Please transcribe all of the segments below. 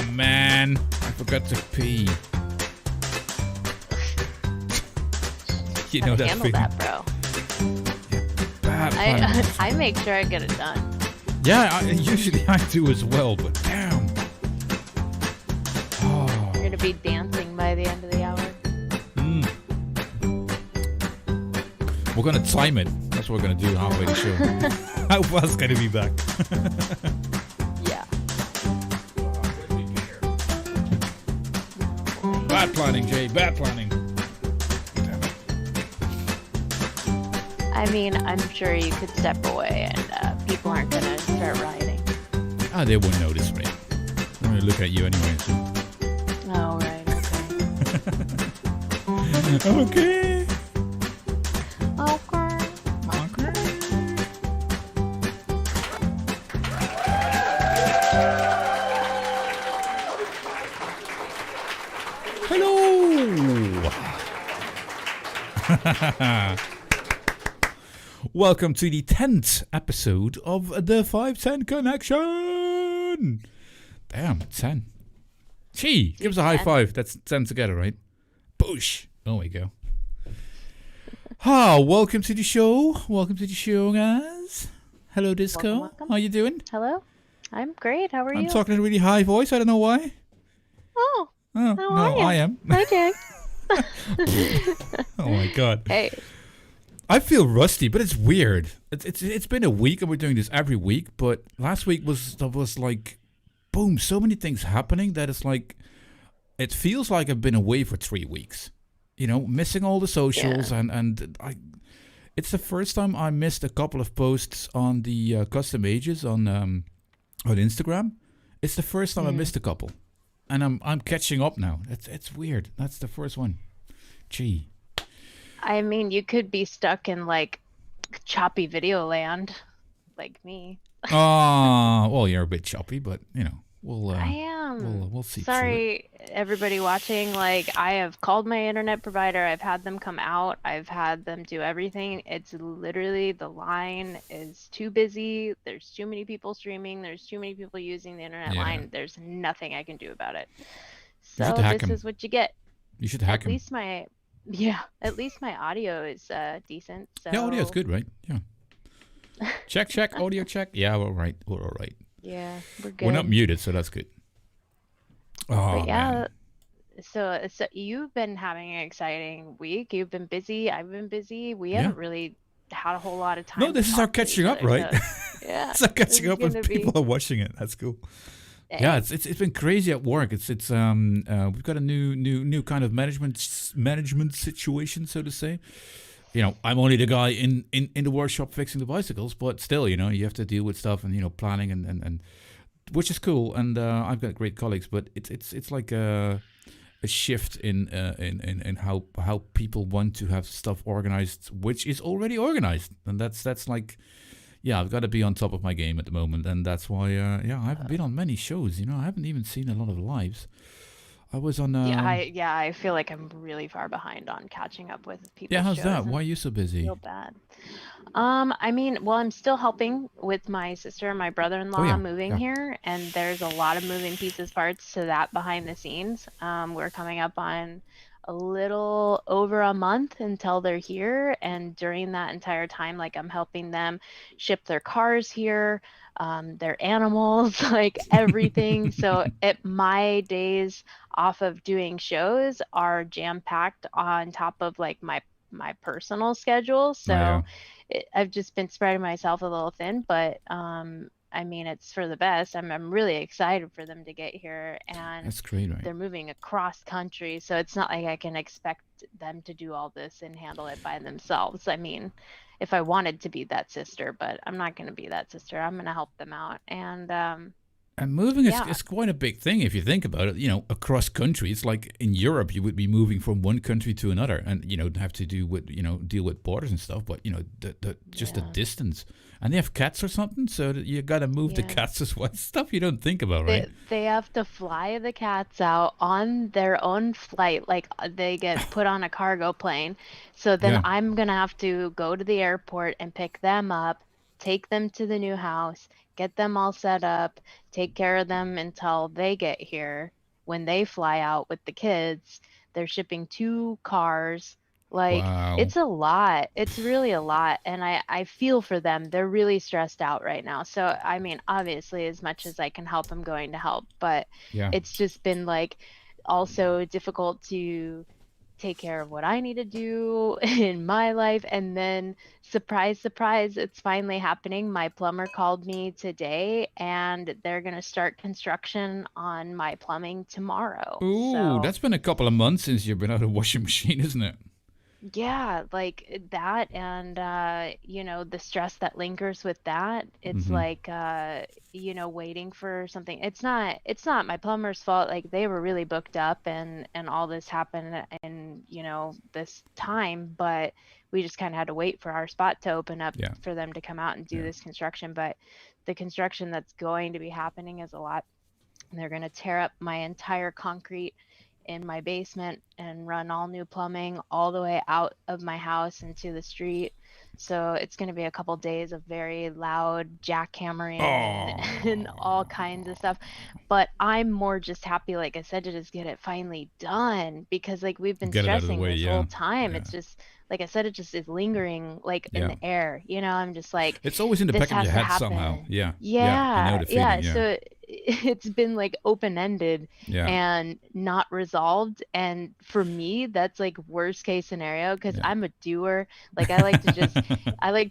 Oh man, I forgot to pee. You know that handle feeling? that, bro. Bad planning. I make sure I get it done. Yeah, usually I do as well, but damn. Oh. You're gonna be dancing by the end of the hour. We're gonna time it. That's what we're gonna do halfway the show. How fast can it be back? Yeah. Bad planning, Jay. Bad planning. I mean, I'm sure you could step away and people aren't gonna start rioting. Ah, they won't notice me. I'm gonna look at you anyway. So. Oh, right. Okay. Okay. Hello. Welcome to the 10th episode of the 510 Connection. Damn, 10. Gee, give us a high five. That's 10 together, right? Boosh. There we go. Welcome to the show. Welcome to the show, guys. Hello, Disco. Welcome. How you doing? Hello. I'm great. How are you? I'm talking in a really high voice. I don't know why. Oh. Oh, How no, are you? I am. Hi, Jack. Oh, my God. Hey. I feel rusty, but it's weird. It's been a week, and we're doing this every week. But last week was like, boom, so many things happening that it's like, it feels like I've been away for 3 weeks. You know, missing all the socials, and it's the first time I missed a couple of posts on the custom ages on Instagram. It's the first time I missed a couple, and I'm catching up now. It's weird. That's the first one. Gee. I mean, you could be stuck in like choppy video land, like me. Well, you're a bit choppy, but you know, I am. We'll see. Sorry, everybody watching. Like, I have called my internet provider. I've had them come out. I've had them do everything. It's literally the line is too busy. There's too many people streaming. There's too many people using the internet line. There's nothing I can do about it. So this is what you get. You should hack At least my audio is decent. So. Yeah, audio's good, right? Yeah. Check, audio check. Yeah, we're all right. Yeah, we're good. We're not muted, so that's good. Oh, but yeah, man. So you've been having an exciting week. You've been busy. I've been busy. We haven't really had a whole lot of time. No, this is our catching up, right? So, yeah, it's our catching up when people are watching it. That's cool. Yeah, it's been crazy at work. We've got a new kind of management situation, so to say. You know, I'm only the guy in the workshop fixing the bicycles, but still, you know, you have to deal with stuff and, you know, planning and which is cool. And I've got great colleagues, but it's like a shift in how people want to have stuff organized, which is already organized, and that's like. Yeah, I've got to be on top of my game at the moment, and that's why, I haven't been on many shows. You know, I haven't even seen a lot of lives. I was on. I feel like I'm really far behind on catching up with people. Yeah, how's that? Why are you so busy? I feel bad. I mean, well, I'm still helping with my sister and my brother-in-law moving here, and there's a lot of moving pieces, parts to that behind the scenes. We're coming up on a little over a month until they're here, and during that entire time, like, I'm helping them ship their cars here, their animals, like everything. So my days off of doing shows are jam-packed on top of like my personal schedule. So I've just been spreading myself a little thin, but I mean, it's for the best. I'm really excited for them to get here, and that's great, right? They're moving across country, so it's not like I can expect them to do all this and handle it by themselves. I mean, if I wanted to be that sister, but I'm not going to be that sister. I'm going to help them out, and moving is quite a big thing if you think about it. You know, across country, it's like in Europe, you would be moving from one country to another, and you know, have to deal with borders and stuff. But you know, the distance. And they have cats or something, so you got to move the cats as well. Stuff you don't think about, right? They have to fly the cats out on their own flight. Like, they get put on a cargo plane. So then I'm going to have to go to the airport and pick them up, take them to the new house, get them all set up, take care of them until they get here. When they fly out with the kids, they're shipping 2 cars. Like, Wow. it's a lot. It's really a lot. And I feel for them. They're really stressed out right now. So, I mean, obviously, as much as I can help, I'm going to help. But Yeah. it's just been like also difficult to take care of what I need to do in my life. And then, surprise, surprise, it's finally happening. My plumber called me today and they're going to start construction on my plumbing tomorrow. Ooh, So, that's been a couple of months since you've been out of the washing machine, isn't it? yeah, like that. And, the stress that lingers with that, it's Mm-hmm. like, waiting for something. It's not my plumber's fault. Like, they were really booked up and all this happened in, this time, but we just kind of had to wait for our spot to open up Yeah. for them to come out and do Yeah. this construction. But the construction that's going to be happening is a lot. They're going to tear up my entire concrete in my basement and run all new plumbing all the way out of my house into the street. So it's going to be a couple days of very loud jackhammering and and all Oh. kinds of stuff. But I'm more just happy, like I said, to just get it finally done, because like we've been Get it out of the stressing way. this whole Yeah. time. Yeah. It's just, like I said, it just is lingering like in Yeah. the air. I'm just like, It's always in the this back of has your to head somehow. happen. Yeah. Yeah. I know Yeah, the feeling. yeah. Yeah. So it's been like open-ended Yeah. and not resolved. And for me, that's like worst case scenario, because Yeah. I'm a doer. Like, I like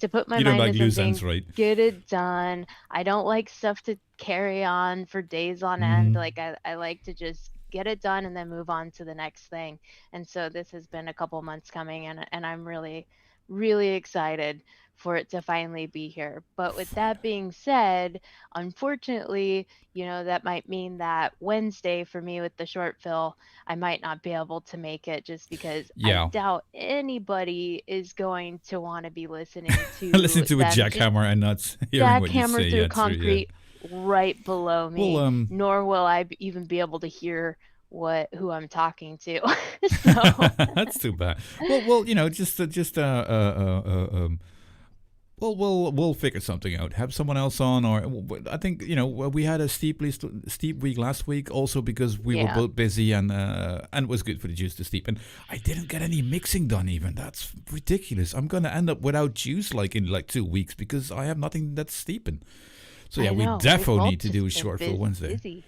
to put my You don't mind like to loose ends, something, right? get it done. I don't like stuff to carry on for days on end. Mm-hmm. Like, I like to just get it done and then move on to the next thing. And so this has been a couple months coming, and I'm really, really excited for it to finally be here. But with that being said, unfortunately, that might mean that Wednesday for me with the short fill, I might not be able to make it, just because I Yeah. doubt anybody is going to want to be listening Listen to to a them just jackhammer and not hearing what you jackhammer say. through Yeah, true. Yeah. concrete right below Well, me, nor will I even be able to hear who I'm talking to. So, that's too bad. Well, we'll figure something out. Have someone else on, or I think we had a steep week last week, also because we were yeah. both busy and it was good for the juice to steep. And I didn't get any mixing done even. That's ridiculous. I'm gonna end up without juice like in like 2 weeks because I have nothing that's steeping. So yeah, I we know. We've definitely both need to do a just been short for Wednesday. busy,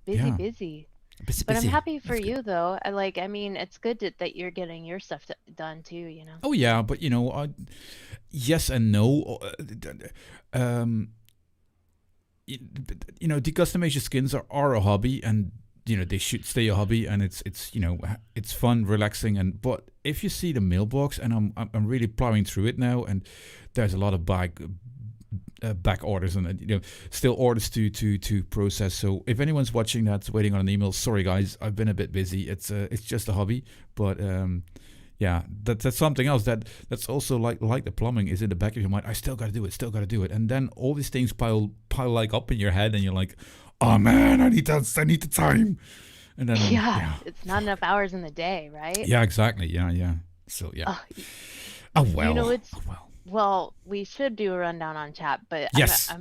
busy, Yeah, busy. busy, But I'm busy. happy for That's good. you though. I mean, it's good that you're getting your stuff done too. Oh yeah, but yes and no. Um, decustomization skins are a hobby, and they should stay a hobby, and it's fun, relaxing, but if you see the mailbox, and I'm really plowing through it now, and there's a lot of back orders and still orders to process. So if anyone's watching that's waiting on an email, sorry guys, I've been a bit busy. It's just a hobby, but yeah, that's something else that's also like the plumbing is in the back of your mind. I still got to do it, and then all these things pile like up in your head, and you're like, oh man, I need the time, and then Yeah, yeah, it's not enough hours in the day, right? yeah, exactly, yeah. So yeah, Uh, oh you know, well, it's oh well. well, we should do a rundown on chat, but Yes,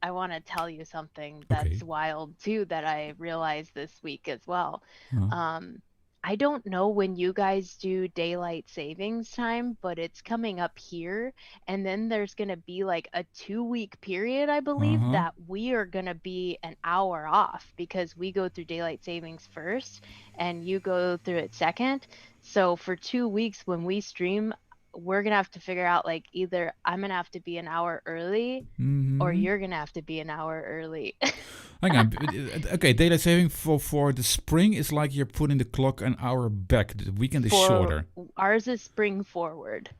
I want to tell you something okay. that's wild too that I realized this week as well. Uh, Um, I don't know when you guys do daylight savings time, but it's coming up here. And then there's going to be like a 2 week period, I believe, uh-huh. that we are going to be an hour off because we go through daylight savings first and you go through it second. So for 2 weeks when we stream, we're going to have to figure out, like, either I'm going to have to be an hour early or Mm-hmm. you're going to have to be an hour early. Hang on. Okay, daylight saving for the spring is like you're putting the clock an hour back. The weekend is For shorter. ours is spring forward.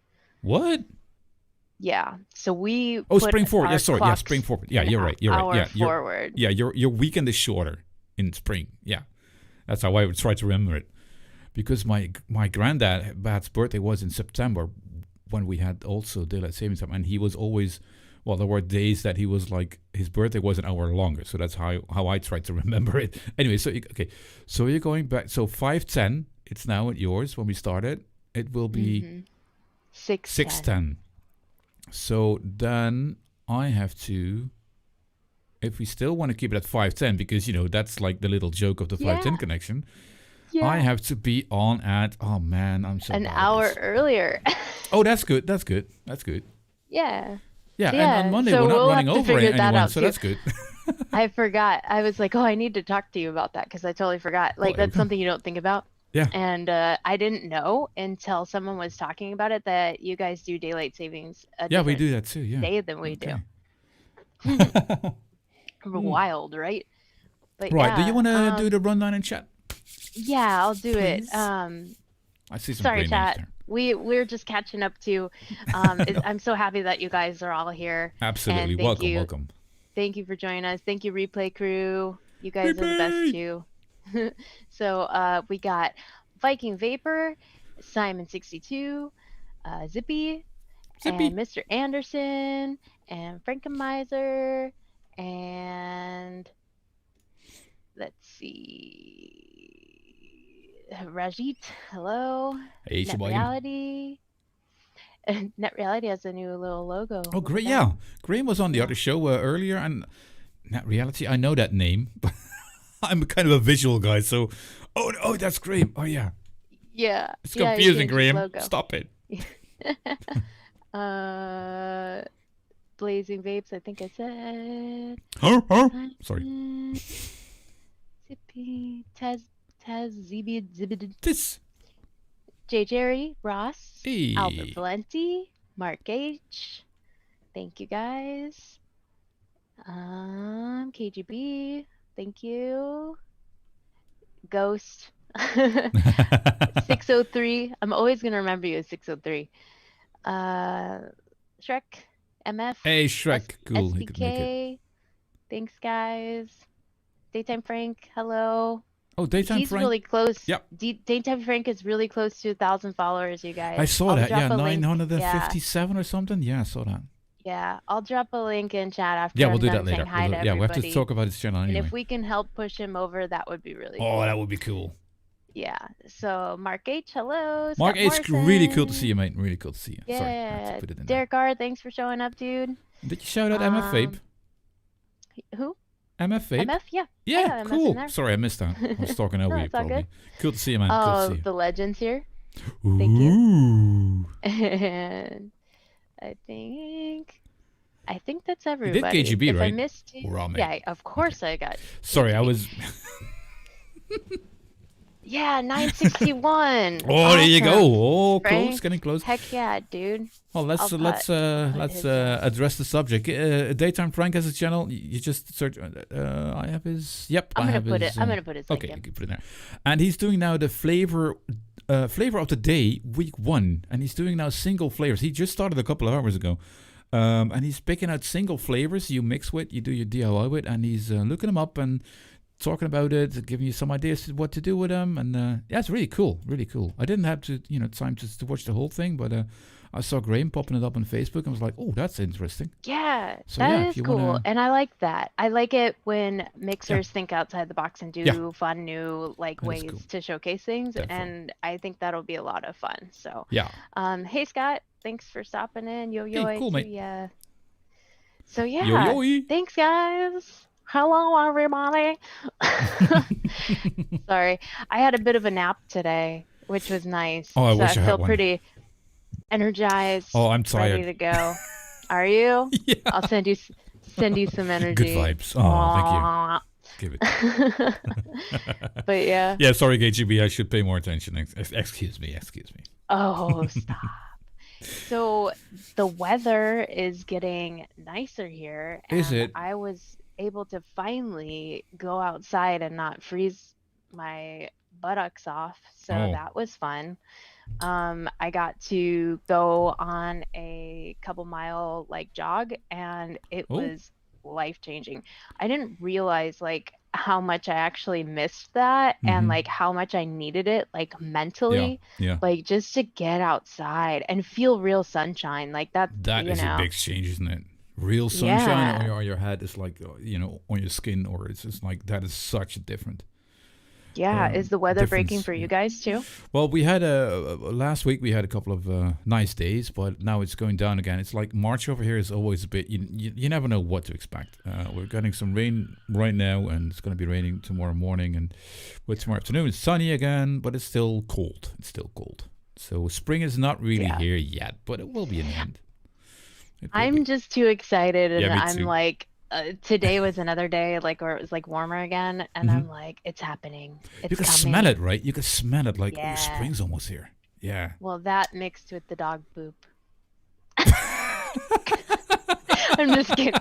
What? Yeah. So we Oh, put spring forward. Yeah, our sorry. Yeah, spring clocks forward. Yeah, an you're right. You're right. hour Yeah, forward. your weekend is shorter in spring. Yeah, that's how I would try to remember it. Because my granddad's birthday was in September when we had also daylight savings time, and he was always. Well, there were days that he was like his birthday was an hour longer, so that's how I tried to remember it. Anyway, okay, so you're going back. So 5:10, it's now at yours when we started. It will be Mm-hmm. 6:10. 6:10. So then I have to, if we still want to keep it at 5:10, because, that's like the little joke of the 5:10 connection, I have to be on at, oh man, I'm so an hour earlier. Oh, that's good. That's good. That's good. Yeah. Yeah, and on Monday we're not running over anyone, so that's good. I forgot. I was like, oh, I need to talk to you about that because I totally forgot. Like, that's something you don't think about. Yeah. And I didn't know until someone was talking about it that you guys do daylight savings. Yeah, we do that too. Yeah. Day than we do. Wild, right? But right. Do you want to do the rundown in chat? Yeah, I'll do it. I see some. Sorry, chat. We're just catching up to. I'm so happy that you guys are all here. Absolutely, welcome. Thank you for joining us. Thank you, replay crew. You guys are the best too. So we got Viking Vapor, Simon62, Zippy, and Mr. Anderson, and Frankenmeiser, and let's see, Rajit. Hello. Hey, Net Reality. Net Reality has a new little logo. Oh, great! Yeah, Graham was on the other show earlier, and Net Reality. I know that name. I'm kind of a visual guy, so oh, that's Graham. Oh yeah. Yeah. It's confusing, Graham. Stop it. Blazing Vapes, I think I said. Sorry. Zippy, Taz, Zibid. This. J. Jerry, Ross, hey. Albert Valenti, Mark H. Thank you guys. KGB, thank you. Ghost. 603. I'm always gonna remember you as 603. Shrek, MF. Hey, Shrek. Cool. SBK. Thanks, guys. Daytime Frank. Hello. Oh, Daytime He's Frank. Really close. Yep. Daytime Frank is really close to 1,000 followers, you guys. I saw that. Yeah, 957 or something. Yeah, I saw that. Yeah, I'll drop a link in chat after. Yeah, we'll do that later. Yeah, we have to talk about his channel anyway. And if we can help push him over, that would be really cool. Oh, that would be cool. Yeah. So Mark H, hello. Mark H, really cool to see you, mate. Really cool to see you. Yeah. Sorry, I have to put it in Derek R, thanks for showing up, dude. Did you shout out MF Vape? Who? MF Vape? MF, yeah. Yeah, cool. Sorry, I missed that. I was talking over you probably. Good. Cool to see you, man. Oh, cool to see you. The legends here. Ooh. Thank you. And I think that's everybody. You did KGB, if right? I missed you. Yeah, of course I got. Sorry, KGB. I was. Yeah, 961. Oh, awesome. There you go. Oh, Frank, close, getting close. Heck yeah, dude. Well, let's address the subject. Daytime Frank has his channel. You just search. I have his. Yep, I'm gonna put it. I'm gonna put his. Okay, you can put it there. And he's doing now the flavor of the day, week 1, and he's doing now single flavors. He just started a couple of hours ago. And he's picking out single flavors you mix with, you do your DIY with, and he's looking them up and talking about it, giving you some ideas what to do with them, and yeah, it's really cool, really cool. I didn't have to, time to watch the whole thing, but I saw Graham popping it up on Facebook and was like, oh, that's interesting. Yeah, so that is cool, and I like that. I like it when mixers think outside the box and do fun new ways to showcase things, and I think that'll be a lot of fun. So yeah. Hey Scott, thanks for stopping in. Hey, cool, mate. Yeah. So yeah, thanks guys. Hello, everybody. Sorry, I had a bit of a nap today, which was nice. Oh, I wish I feel pretty energized. Oh, I'm tired. Ready to go. Are you? Yeah. I'll send you some energy. Good vibes. Oh, thank you. Give it. But yeah. Yeah, sorry, KGB. I should pay more attention. Excuse me. Oh, stop. So the weather is getting nicer here. Is it? I was able to finally go outside and not freeze my buttocks off, so that was fun. I got to go on a couple mile jog, and it was life-changing. I didn't realize how much I actually missed that, and how much I needed it mentally, just to get outside and feel real sunshine. That is a big change, isn't it? Real sunshine on your head is on your skin, or it's just that is such a different. Yeah, is the weather breaking difference. for you guys too? Well, we had a last week. We had a couple of nice days, but now it's going down again. It's like March over here is always a bit. You never know what to expect. We're getting some rain right now, and it's going to be raining tomorrow morning, and with tomorrow afternoon it's sunny again, but it's still cold. It's still cold. So spring is not really Yeah. here yet, but it will be in the end. It will I'm be. just too excited, Yeah, and me I'm too. like, today was another day like where it was like warmer again, and Hmm. I'm like, it's happening, You it's can smell it, coming. right? You can smell it. Like, oh, Yeah. spring's almost here. Yeah. Well, that mixed with the dog poop. I'm just kidding.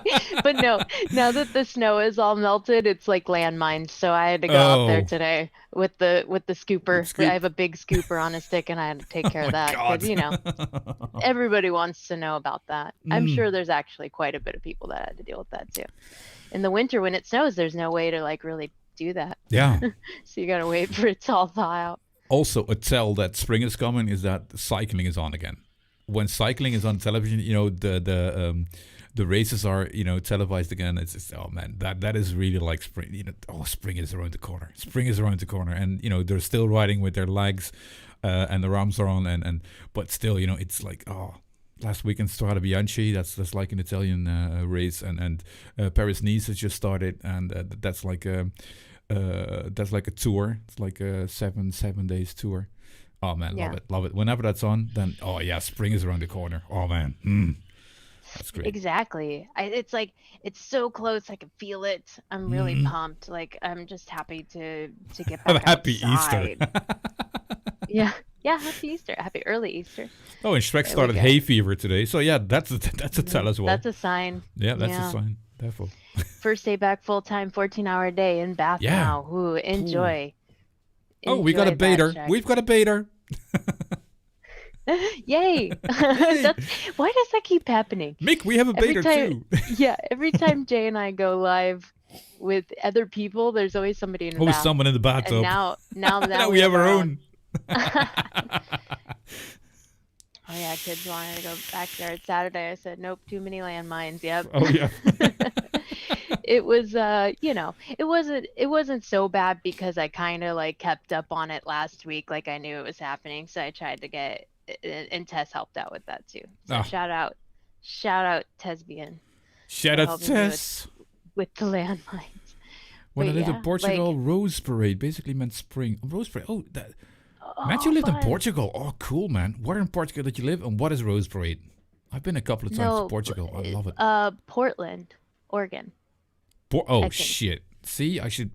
But no, now that the snow is all melted, it's like landmines. So I had to go out there Oh, today with the scooper. I scoop. have a big scooper on a stick, and I had to take Oh care of my that because, god. everybody wants to know about that. I'm Mm. sure there's actually quite a bit of people that had to deal with that too. In the winter when it snows, there's no way to like really do that. Yeah. So you gotta wait for it to all thaw out. Also, a tell that spring is coming is that cycling is on again. When cycling is on television, the races are televised again. It's just, oh man, that is really like spring. Oh, spring is around the corner. Spring is around the corner, and they're still riding with their legs, and their arms are on, and but still, it's like, oh. Last weekend, Strada Bianchi. That's like an Italian race, and Paris Nice has just started, and that's like a tour. It's like a seven days tour. Oh man, love Yeah. it, love it. Whenever that's on, then oh yeah, spring is around the corner. Oh man, that's great. Exactly. It's like it's so close. I can feel it. I'm really Mm. pumped. Like I'm just happy to get Have a back happy Easter. outside. Yeah. Yeah, happy Easter. Happy early Easter. Oh, and Shrek There we started go. hay fever today, so yeah, that's a tell as well. That's a sign. Yeah, that's a Yeah. sign. Therefore, First day back full time, 14-hour day in Bath yeah. now. Ooh, Ooh. enjoy. Oh, we got a Enjoy that, baiter. Shrek. We've got a baiter. Yay. Yay, That's why does that keep happening? Mick, we have a Every baiter time too. yeah, every time Jay and I go live with other people, there's always somebody in the Always bath. someone in the And bathtub. now Now we we have have our our own. own. Oh yeah, kids wanted to go back there. It's Saturday. I said, nope, too many landmines. Yep. Oh yeah. It was it wasn't so bad because I kind of like kept up on it last week, like I knew it was happening. So I tried to get and Tess helped out with that too. So Ah, shout out Tesbian shout for out to helping me Tess. with the landmines. When I But lived in yeah, like, Portugal, Rose Parade basically meant spring. Rose Parade. Oh, that Matt, you oh, lived in fun. Portugal. Oh, cool, man. Where in Portugal did you live, and what is Rose Parade? I've been a couple of times to No, Portugal. I love it. Portland, Oregon, Oh I think. shit. See, I should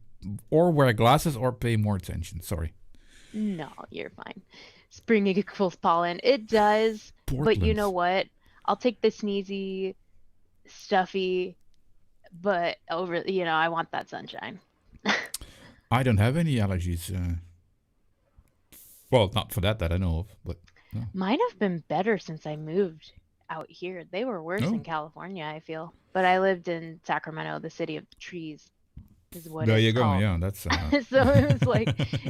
or wear glasses or pay more attention. Sorry. No, you're fine. Spring equals pollen. It does, but you know Portland. what? I'll take the sneezy, stuffy, but I want that sunshine. I don't have any allergies. Well, not for that I know of, but no. Mine have been better since I moved out here. They were worse No. in California, I feel. But I lived in Sacramento, the city of trees, is what There it's you go. called. Yeah, that's So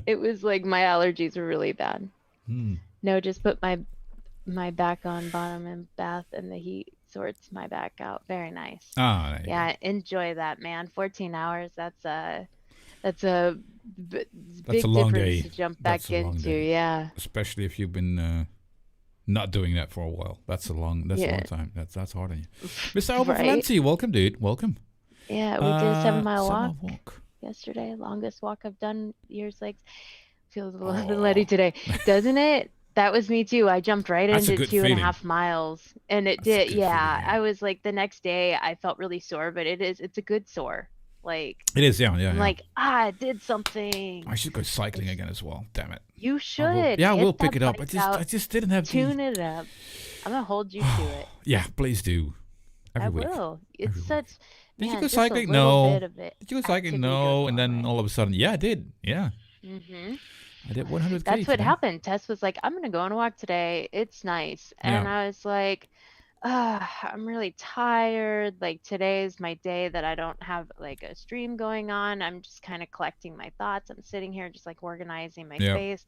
it was like my allergies were really bad. hmm. No, just put my back on bottom and bath and the heat sorts my back out. Very nice. Ah, there you go. Yeah, enjoy that, man. 14 hours, that's a That's a big long difference day. to jump That's back a long into. day, Yeah. especially if you've been not doing that for a while. That's a long Yeah. time. That's hard on you. Mr. Albert Right? Valenti, welcome, dude. Welcome. Yeah, we did a 7 mile 7 mile walk walk. yesterday. Longest walk I've done years. Like, feels a little bit Oh, letty today, doesn't it? That was me too. I jumped right that's a into good two and a feeling. half miles, and it That's a did. good feeling. Yeah, Yeah, I was like the next day I felt really sore, but it's a good sore. Like it is. Yeah, yeah, I'm yeah. like, I did something. I should go cycling It's again as well. Damn it. You I will. should Yeah, I will get pick it that up. bike I out, just didn't have the. tune it up. I'm gonna hold you to it. Yeah, please do. I Every week. will. It's Every week. such, Did you man, go just a cycling? little bit No. of it. Did you go cycling? Activity goes a No. And long then way. all of a sudden, yeah, I did. Yeah, Hmm. I did 100K That's what today. happened. Tess was like, I'm gonna go on a walk today. It's nice. Yeah. And I was like, I'm really tired. Like today's my day that I don't have like a stream going on. I'm just kind of collecting my thoughts. I'm sitting here just like organizing my Yeah. space.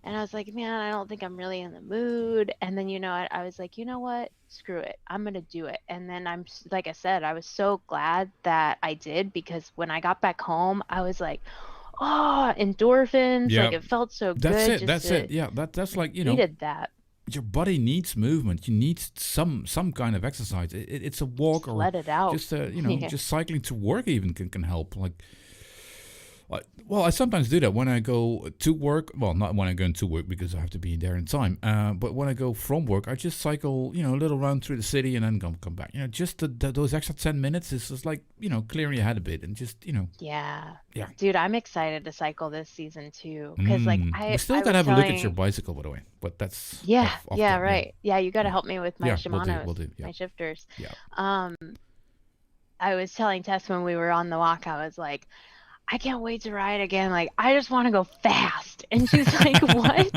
And I was like, man, I don't think I'm really in the mood. And then, I was like, you know what? Screw it. I'm going to do it. And then like I said, I was so glad that I did because when I got back home, I was like, endorphins. Like Yeah, it felt so that's good it. just That's it. to Yeah, that's like needed that. your body needs movement. You need some kind of exercise. It's a walk Just or let it out. just Yeah. just cycling to work even can help. Well, I sometimes do that when I go to work. Well, not when I go into work because I have to be there in time. But when I go from work, I just cycle, a little round through the city and then come back. Just those extra 10 minutes is just like clearing your head a bit and just Yeah. yeah. Dude, I'm excited to cycle this season too. Cause like We still I gotta was have a look at your telling, bicycle, by the way. But that's yeah, off yeah, the yeah. right. Yeah, you got to Yeah, help me with my yeah. We'll do. Shimano's, We'll do. Yeah, my shifters. yeah. Um, I was telling Tess when we were on the walk, I was like, I can't wait to ride again. Like, I just want to go fast. And she's like, what? I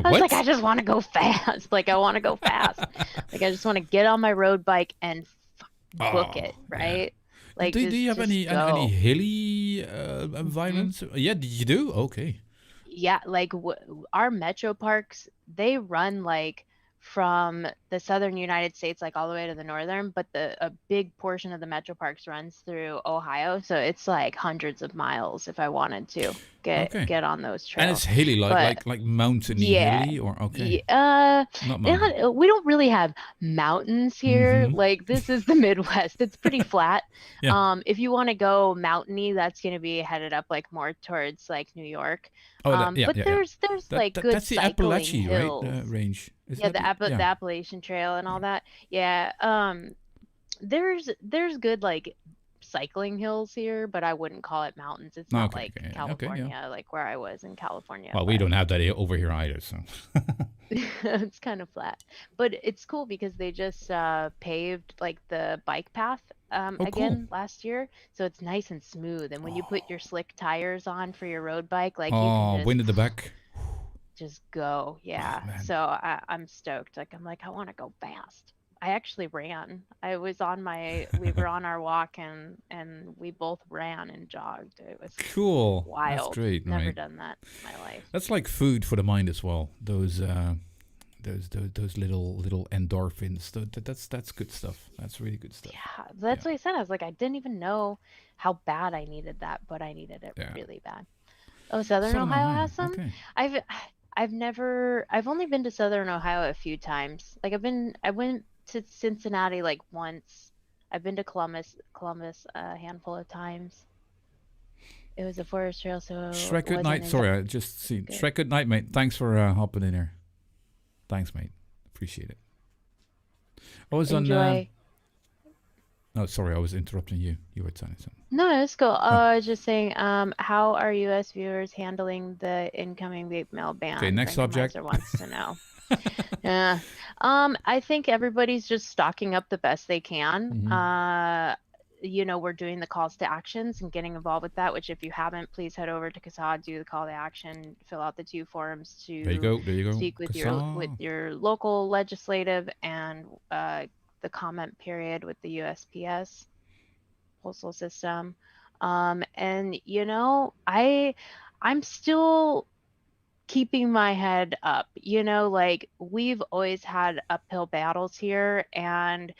was like, I What? just want to go fast. Like, I want to go fast. Like, I just want to get on my road bike and book Oh, it, yeah. right? Like, Do you have just any go. hilly Mhm. environments? Yeah, you do. Okay. Yeah, like our metro parks, they run like from the southern United States, like all the way to the northern, but a big portion of the metro parks runs through Ohio, so it's like hundreds of miles if I wanted to Okay. get on those And it's trails. hilly, But like mountainy yeah, hilly, or okay, yeah, not mountain. we don't really have mountains here. Mm-hmm. Like this is the Midwest. It's pretty flat. Yeah. If you want to go mountainy, that's going to be headed up like more towards like New York. Oh, yeah, But yeah, yeah. there's like good That's the cycling Appalachie, right? hills. Range. Is Yeah, that The yeah. Appalachian Trail and all that. Yeah. There's good like cycling hills here, but I wouldn't call it mountains. It's not Okay, like okay, yeah, okay, yeah. California, like where I was in California, Well, we but don't have that over here either, so. it's kind of flat. But it's cool because they just paved like the bike path Oh, cool. again last year, so it's nice and smooth. And when you put your slick tires on for your road bike, like you can Oh, wind at the back. just go. Oh Yeah. man. So I'm stoked. Like I'm like I want to go fast. I actually ran. We were on our walk and we both ran and jogged. It was Cool. That's wild. great, Never right? done that in my life. That's like food for the mind as well. Those little endorphins. That's good stuff. That's really good stuff. Yeah, Yeah. that's what I said. I was like, I didn't even know how bad I needed that, but I needed it Yeah. really bad. Oh, Southern Southern Ohio Ohio. has some. Okay. I've I've only been to Southern Ohio a few times. Like I went to Cincinnati like once. I've been to Columbus a handful of times. It was a forest trail, so Shrek, it good wasn't night. Sorry, I just seen good. Shrek, good night, mate. Thanks for hopping in here. Thanks, mate. Appreciate it. I was on. Enjoy. No, sorry, I was interrupting you. You were saying something. No, it's cool. Oh, I was just saying, how are US viewers handling the incoming vape mail okay. ban? Next subject. Randomizer wants to know. Yeah. I think everybody's just stocking up the best they can. Mm-hmm. We're doing the calls to actions and getting involved with that, which if you haven't, please head over to CASA, do the call to action, fill out the 2 forms There you to go. There you go. speak with Kasa. your local legislative and the comment period with the USPS postal system. And I'm still keeping my head up. Like we've always had uphill battles here, and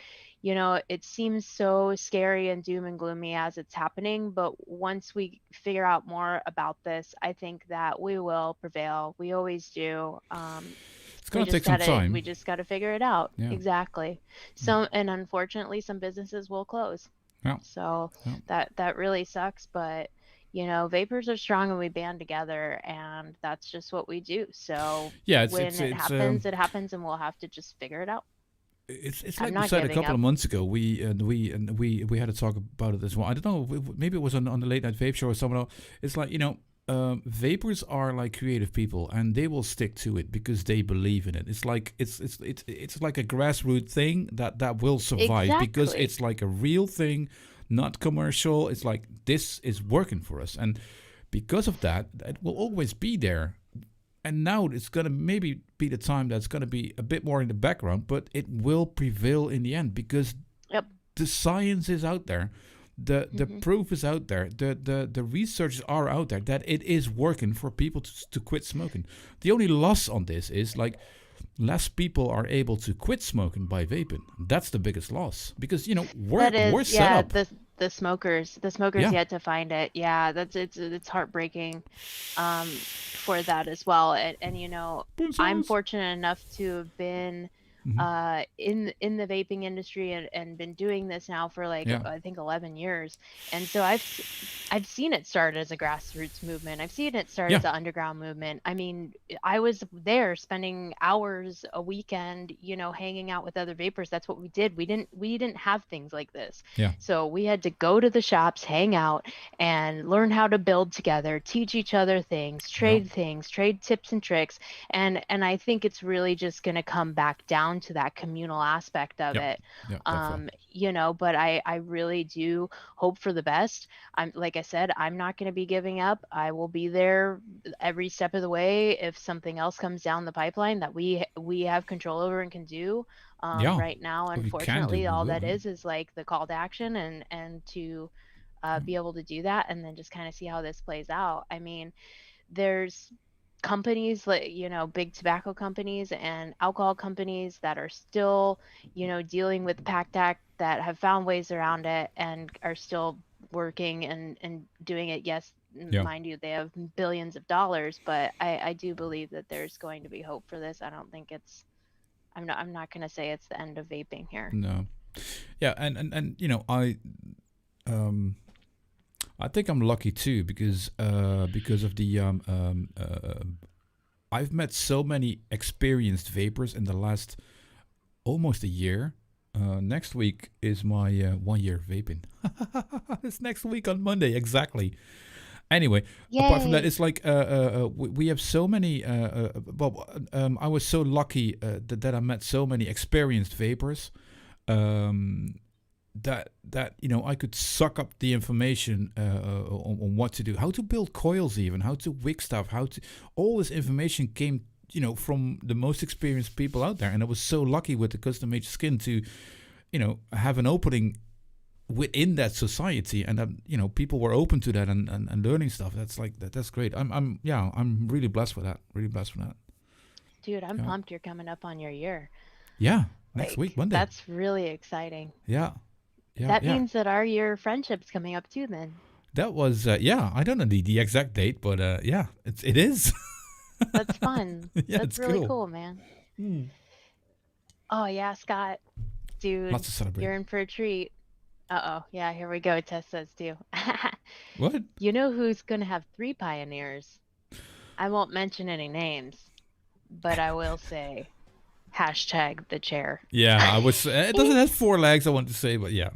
it seems so scary and doom and gloomy as it's happening, but once we figure out more about this, I think that we will prevail. We always do. It's gonna take some time. We just gotta figure it out. Yeah. Exactly. Yeah. And unfortunately some businesses will close. Yeah. So Yeah. that really sucks, but vapors are strong and we band together, and that's just what we do. So Yeah. when it happens, it happens, and we'll have to just figure it out. It's I'm like we not said a giving couple up. of months ago. We had to talk about it as well. I don't know. Maybe it was on the late night vape show or someone else. It's like vapors are like creative people, and they will stick to it because they believe in it. It's like it's like a grassroots thing that will survive because Exactly. it's like a real thing, not commercial. It's like this is working for us, and because of that, it will always be there. And now it's going to maybe be the time that's going to be a bit more in the background, but it will prevail in the end because Yep. the science is out there, the Hmm. proof is out there, the research are out there that it is working for people to quit smoking. The only loss on this is like less people are able to quit smoking by vaping. That's the biggest loss because That we're is, set yeah, up. the smokers Yeah. yet to find it. Yeah, it's heartbreaking for that as well. And I'm Princess. fortunate enough to have been Hmm. in the vaping industry and been doing this now for like Yeah. I think 11 years. And so I've seen it start as a grassroots movement. I've seen it start Yeah. as an underground movement. I mean, I was there spending hours a weekend, hanging out with other vapors. That's what we did. We didn't have things like this. Yeah. So we had to go to the shops, hang out, and learn how to build together, teach each other Yeah. things, trade tips and tricks. And I think it's really just going to come back down to that communal aspect of Yeah. it. Yeah. Definitely. But I really do hope for the best. I'm like I said, I'm not going to be giving up. I will be there every step of the way if something else comes down the pipeline that we have control over and can do. Yeah. Right now, If we can do, unfortunately, we all will. that is like the call to action and to Yeah. be able to do that and then just kind of see how this plays out. I mean, there's companies like, big tobacco companies and alcohol companies that are still, dealing with PACT Act, that have found ways around it and are still working and doing it. Yes, Yeah. mind you, they have billions of dollars, but I do believe that there's going to be hope for this. I don't think I'm not going to say it's the end of vaping here. No. Yeah. And um, I think I'm lucky too because of the I've met so many experienced vapors in the last almost a year. Next week is my 1 year vaping. It's next week on Monday, exactly. Anyway, apart from that, Yay. it's like we have so many. I was so lucky that I met so many experienced vapors. Um, that I could suck up the information on what to do, how to build coils, even how to wick stuff, how to all this information came from the most experienced people out there, and I was so lucky with the custom made skin to have an opening within that society, and people were open to that and learning stuff. That's like that's great. I'm really blessed for that, really blessed for that. Dude, I'm Yeah. pumped you're coming up on your year. Yeah, next week Like, Monday. that's really exciting. Yeah. Yeah. That Yeah. means that our year of friendship's coming up too then. That was yeah. I don't know the exact date, but yeah, it is. That's fun. Yeah, That's it's really cool. cool, man. Hmm. Oh yeah, Scott. Dude, Lots to celebrate. you're in for a treat. Uh-oh. Yeah, here we go. Tess says too. What? You know who's gonna have three pioneers? I won't mention any names, but I will say hashtag the chair. Yeah, I was. It doesn't have four legs. I want to say, but yeah.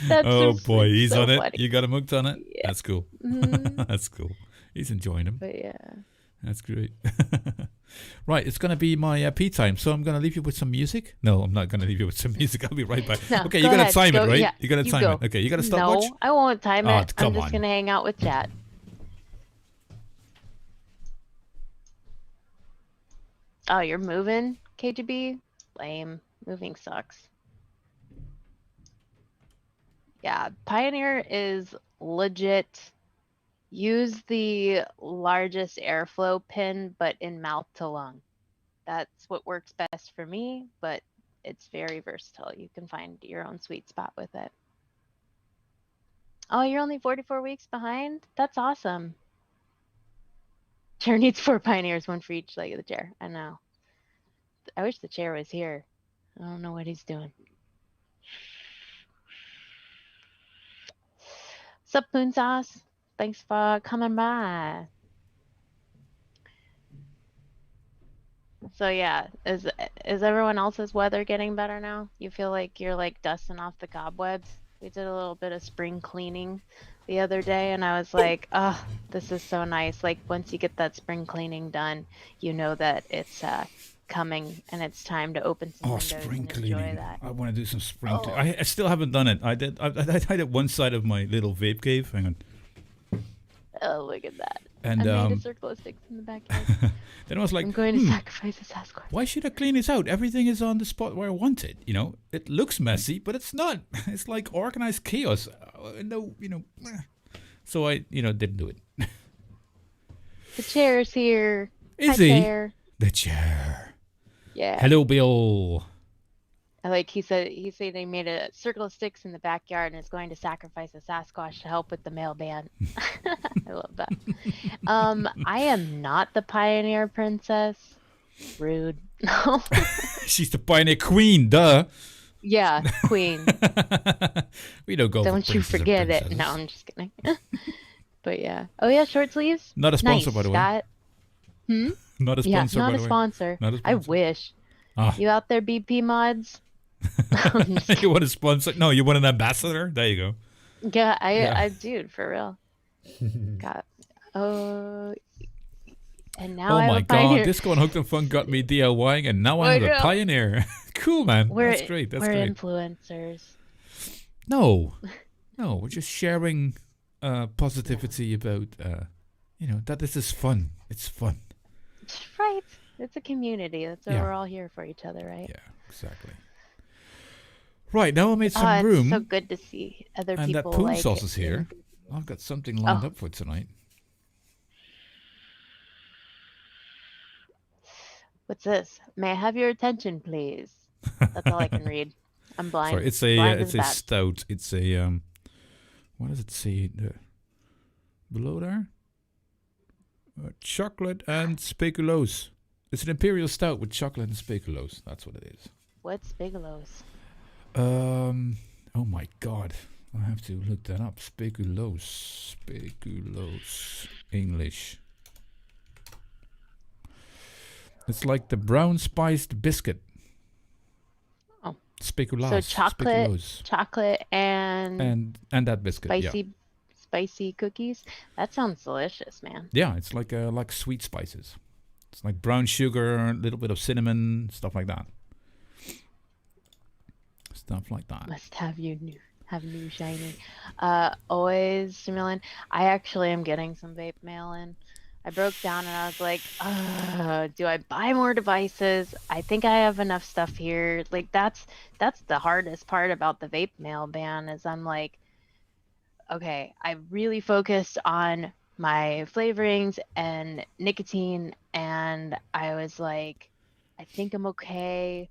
That's Oh just boy, it's he's so on it. funny. You got him hooked on it. Yeah. That's cool. Mhm. That's cool. He's enjoying them. But yeah. That's great. Right, it's gonna be my P time, so I'm gonna leave you with some music. No, I'm not gonna leave you with some music. I'll be right back. No, Okay, go you gotta ahead. time it, Go. right? Yeah, You gotta you time go. it. Okay, you got a stopwatch. No, I won't time Oh, it. I'm come just on. gonna hang out with chat. Oh, you're moving, KGB? Lame. Moving sucks. Yeah, Pioneer is legit. Use the largest airflow pin, but in mouth to lung. That's what works best for me, but it's very versatile. You can find your own sweet spot with it. Oh, you're only 44 weeks behind? That's awesome. Chair needs 4 pioneers, one for each leg of the chair. I know. I wish the chair was here. I don't know what he's doing. Sup, Poon Sauce? Thanks for coming by. So yeah, is everyone else's weather getting better now? You feel like you're like dusting off the cobwebs? We did a little bit of spring cleaning the other day and I was like, oh, this is so nice. Like once you get that spring cleaning done, you know that it's coming and it's time to open some Oh, windows spring and enjoy cleaning. that. I want to do some spring cleaning. Oh, I still haven't done it. I did. I did one side of my little vape cave. Hang on. oh, look at that. And I made a circle of sticks in the backyard. then I was like, I'm going to sacrifice a Sasquatch. why should I clean this out? Everything is on the spot where I want it. It looks messy, but it's not. It's like organized chaos. No. So I, didn't do it. The chair's here. Hi, Is he? chair. The chair. Yeah. Hello, Bill. Like he said they made a circle of sticks in the backyard and is going to sacrifice a Sasquatch to help with the male band. I love that. I am not the pioneer princess. Rude. No. She's the pioneer queen, duh. Yeah, queen. We don't go. Don't you forget it. No, I'm just kidding. But yeah. Oh yeah, short sleeves. Not a sponsor, nice, by the way. Scott. Hmm. Not a sponsor. Yeah, not a sponsor. Not a sponsor. I wish. You out there, BP mods? You want a sponsor? No, you want an ambassador? There you go. Yeah, I dude, for real. God. Oh. And now oh I have my a pioneer. God, Disco and Hooked and Fun got me DIYing, and now I have a pioneer. Cool, man. That's great. That's we're great. Influencers. No, we're just sharing positivity about, that this is fun. It's fun. Right. It's a community. That's why we're all here for each other, right? Yeah, exactly. Right, now I made some room. It's so good to see other people. And that poon sauce is here. I've got something lined up for tonight. What's this? May I have your attention, please? That's all I can read. I'm blind. Sorry, it's a stout. It's a what does it say below there? Chocolate and speculoos. It's an imperial stout with chocolate and speculoos. That's what it is. What's speculoos? Oh my God, I have to look that up. Speculoos, English. It's like the brown spiced biscuit. Oh, speculoos. So chocolate, and that biscuit. Spicy cookies. That sounds delicious, man. Yeah, it's like sweet spices. It's like brown sugar, a little bit of cinnamon, stuff like that. Must have new shiny. Always, Millen. I actually am getting some vape mail in. I broke down and I was like, do I buy more devices? I think I have enough stuff here. Like that's the hardest part about the vape mail ban is I'm like, okay, I really focused on my flavorings and nicotine, and I was like, I think I'm okay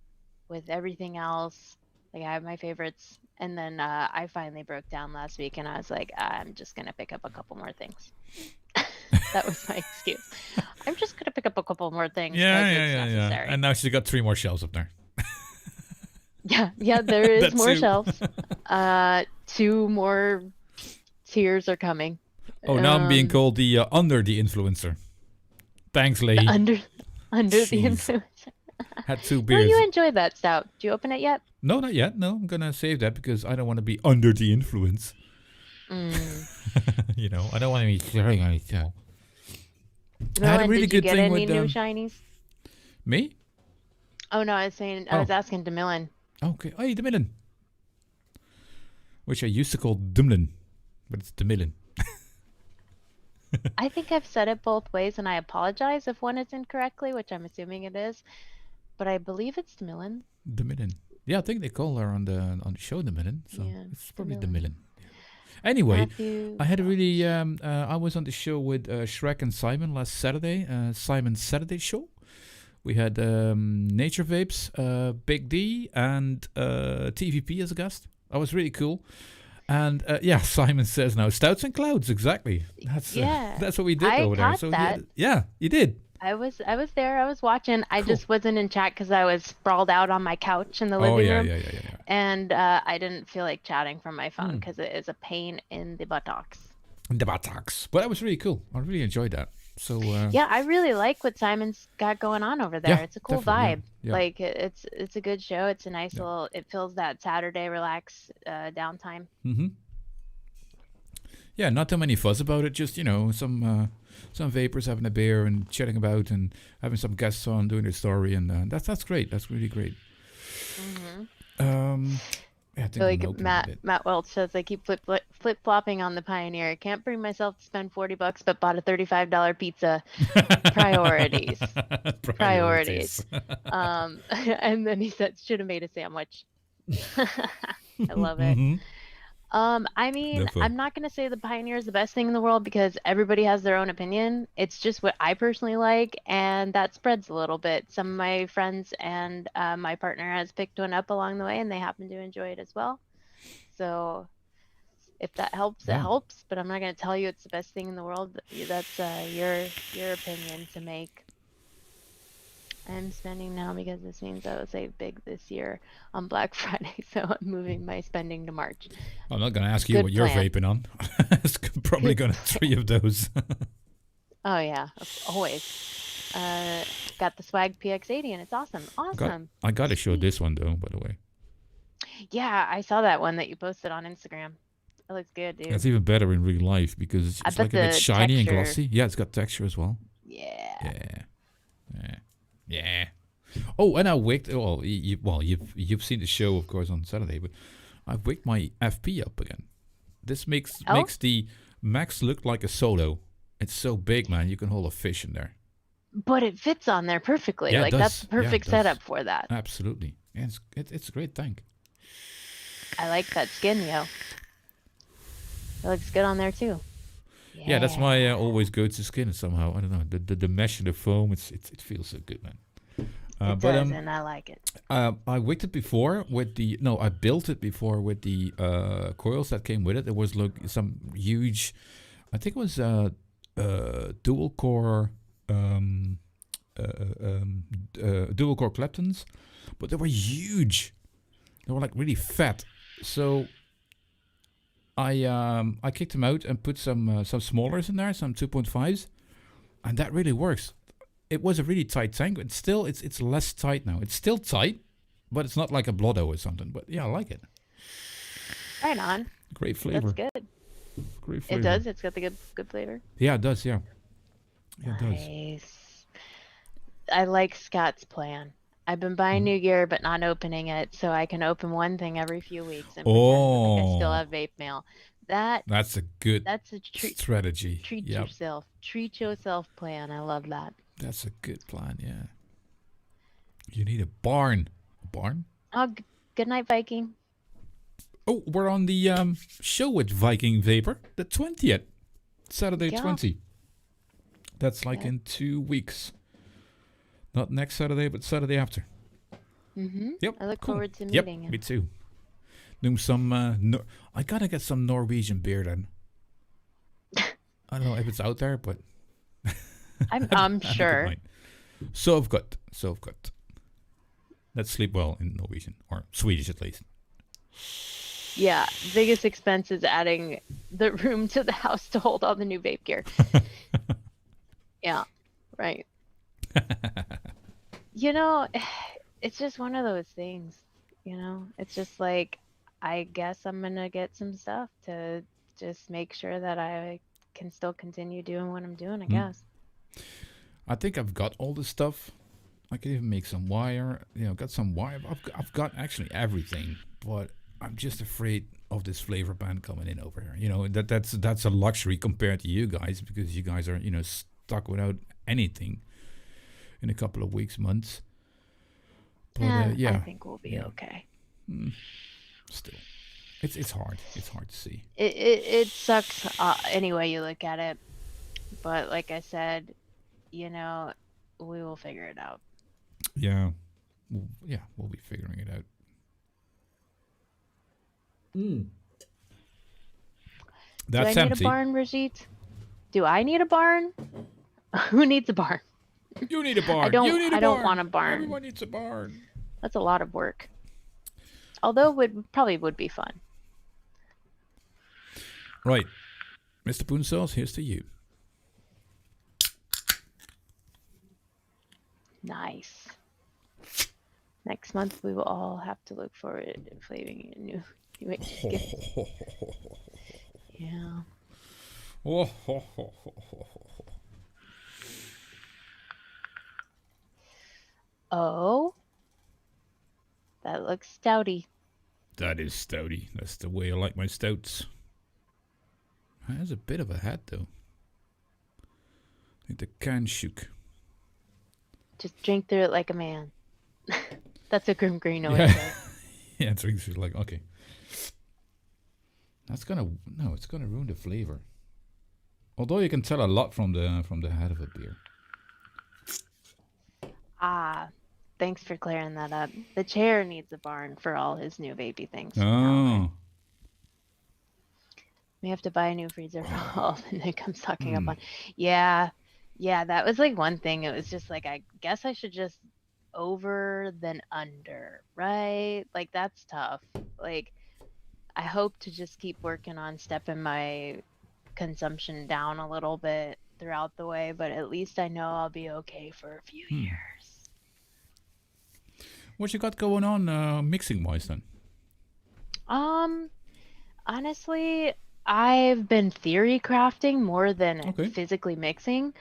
with everything else. Like I have my favorites, and then I finally broke down last week, and I was like, I'm just gonna pick up a couple more things. That was my excuse. I'm just gonna pick up a couple more things. Yeah. And now she's got 3 more shelves up there. Yeah, there is more shelves. 2 more tiers are coming. Oh, now I'm being called the under the influencer. Thanks, lady. Under the influencer. Had 2 beers. Well, you enjoyed that stout. Did you open it yet? No, not yet. No, I'm gonna save that because I don't want to be under the influence. I don't want to be sharing anything. I had a really good thing with new shinies. Me? Oh no, I was asking Demillen. Okay, hey Demillen. Which I used to call Dumlin, but it's Demillen. I think I've said it both ways, and I apologize if one is incorrectly, which I'm assuming it is. But I believe it's Demillen. Demillen. Yeah, I think they call her on the show Demillen, so it's probably Demillen. Anyway, Matthew. I had a really I was on the show with Shrek and Simon last Saturday, Simon's Saturday show. We had Nature Vapes, Big D, and TVP as a guest. That was really cool. And Simon says now stouts and clouds, exactly. That's what we did over there. So you did. I was there. I was watching. I just wasn't in chat because I was sprawled out on my couch in the living room. Yeah. And I didn't feel like chatting from my phone because it is a pain in the buttocks. But that was really cool. I really enjoyed that. So I really like what Simon's got going on over there. It's a cool vibe. Yeah. Like it's a good show. It's a nice little. It fills that Saturday relax downtime. Mm-hmm. Yeah, not too many fuzz about it. Just some vapors having a beer and chatting about and having some guests on doing their story, and that's great. That's really great. Mm-hmm. I feel like Matt Welch says I keep flip flopping on the Pioneer. I can't bring myself to spend $40, but bought a $35 pizza. Priorities. And then he said should have made a sandwich. I love it. I mean, Defo. I'm not gonna say the Pioneer is the best thing in the world because everybody has their own opinion. It's just what I personally like, and that spreads a little bit. Some of my friends and my partner has picked one up along the way, and they happen to enjoy it as well. So if that helps, it Yeah. helps. But I'm not gonna tell you it's the best thing in the world. That's your opinion to make. I'm spending now because this means I will save big this year on Black Friday, so I'm moving my spending to March. I'm not gonna ask you Good what you're plan. vaping on. It's probably Good gonna plan. 3 of those. Oh yeah, always. Got the Swag PX80 and it's awesome. got Awesome. I gotta show Sweet. this one though, by the way. Yeah, I saw that one that you posted on Instagram. It looks good, It's dude. even better in real life because I it's bet like a bit the shiny and texture. glossy. Yeah, it's got texture as well. Yeah. Yeah, yeah, yeah. Oh, and I wigged. Well, you've seen the show, of course, on Saturday, but I wigged my FP up again. This makes Oh, the Max look like a solo. It's so big, man. You can hold a fish in there. but it fits on there perfectly. Yeah, it Like that's the does. Yeah, it perfect does. setup for that. Absolutely. Yeah, it's a great tank. I like that skin, yo. It looks good on there too. Yeah, that's my Yeah. always go-to skin somehow. I don't know the mesh and the foam. It feels so good, man. It But does, and I like it. I wicked it before with the no, I built it before with the coils that came with it. There was like some huge, I think it was dual core, um, dual core Claptons, but they were huge. They were like really fat. So I kicked them out and put some smallers in there, some 2.5s, and that really works. It was a really tight tank, but still it's less tight now. It's still tight, but it's not like a Blotto or something. But yeah, I like it. Right on. Great That's flavor. good. Great It flavor. does. It's got the good flavor. Yeah, it does. Yeah, yeah, it does. Nice. I like Scott's plan. I've been buying Mhm. new gear but not opening it, so I can open one thing every few weeks and pretend like I still Oh, have vape mail. That that's a good that's a strategy. treat Yep, yourself. Treat yourself plan. I love that. that's a good plan. Yeah, you need a barn. A barn? Oh, good night, Viking. Oh, we're on the show with Viking Vapor, the 20th, Saturday Yeah. 20. That's like Yeah. in 2 weeks. Not next Saturday, but Saturday after. Yep, I look cool. forward to Yep, meeting me you. too. Doing some. I gotta get some Norwegian beer then. I don't know if it's out there, but I'm I have a good sure. mind. Sovgot. Sovgot. Let's sleep well in Norwegian, or Swedish at least. Yeah, biggest expense is adding the room to the house to hold all the new vape gear. Yeah, right. You know, it's just one of those things, It's just like I guess I'm gonna get some stuff to just make sure that I can still continue doing what I'm doing, I Hmm. guess. I think I've got all the stuff. I can even make some wire. Got some wire. I've got actually everything, but I'm just afraid of this flavor ban coming in over here. That's a luxury compared to you guys because you guys are stuck without anything in a couple of weeks, months. But I yeah, think we'll be yeah. okay. Still, it's hard. It's hard to see. It sucks any way you look at it, but like I said, we will figure it out. Yeah, we'll be figuring it out. Do I That's need a empty. barn, Brigitte? Do I need a barn? Who needs a barn? You need a barn. I don't. You need a I don't barn. want a barn. Everyone needs a barn. That's a lot of work. Although it probably would be fun. Right, Mr. Poonsauce, here's to you. Nice. Next month we will all have to look forward to flaving a new skins. Yeah. Oh, that looks stouty. That is stouty. That's the way I like my stouts. It has a bit of a head, though. I think the can shook. Just drink through it like a man. That's a Grim Green always says. Yeah, it's really like, okay. That's gonna no, it's gonna ruin the flavor. Although you can tell a lot from the head of a beer. Ah, thanks for clearing that up. The chair needs a barn for all his new baby things now. Oh. We have to buy a new freezer for all the Nick I'm sucking up on. Yeah. Yeah, that was like one thing. It was just like I guess I should just over than under, right? Like that's tough. Like I hope to just keep working on stepping my consumption down a little bit throughout the way, but at least I know I'll be okay for a few years. What you got going on mixing wise then? Honestly, I've been theory crafting more than Okay. physically mixing,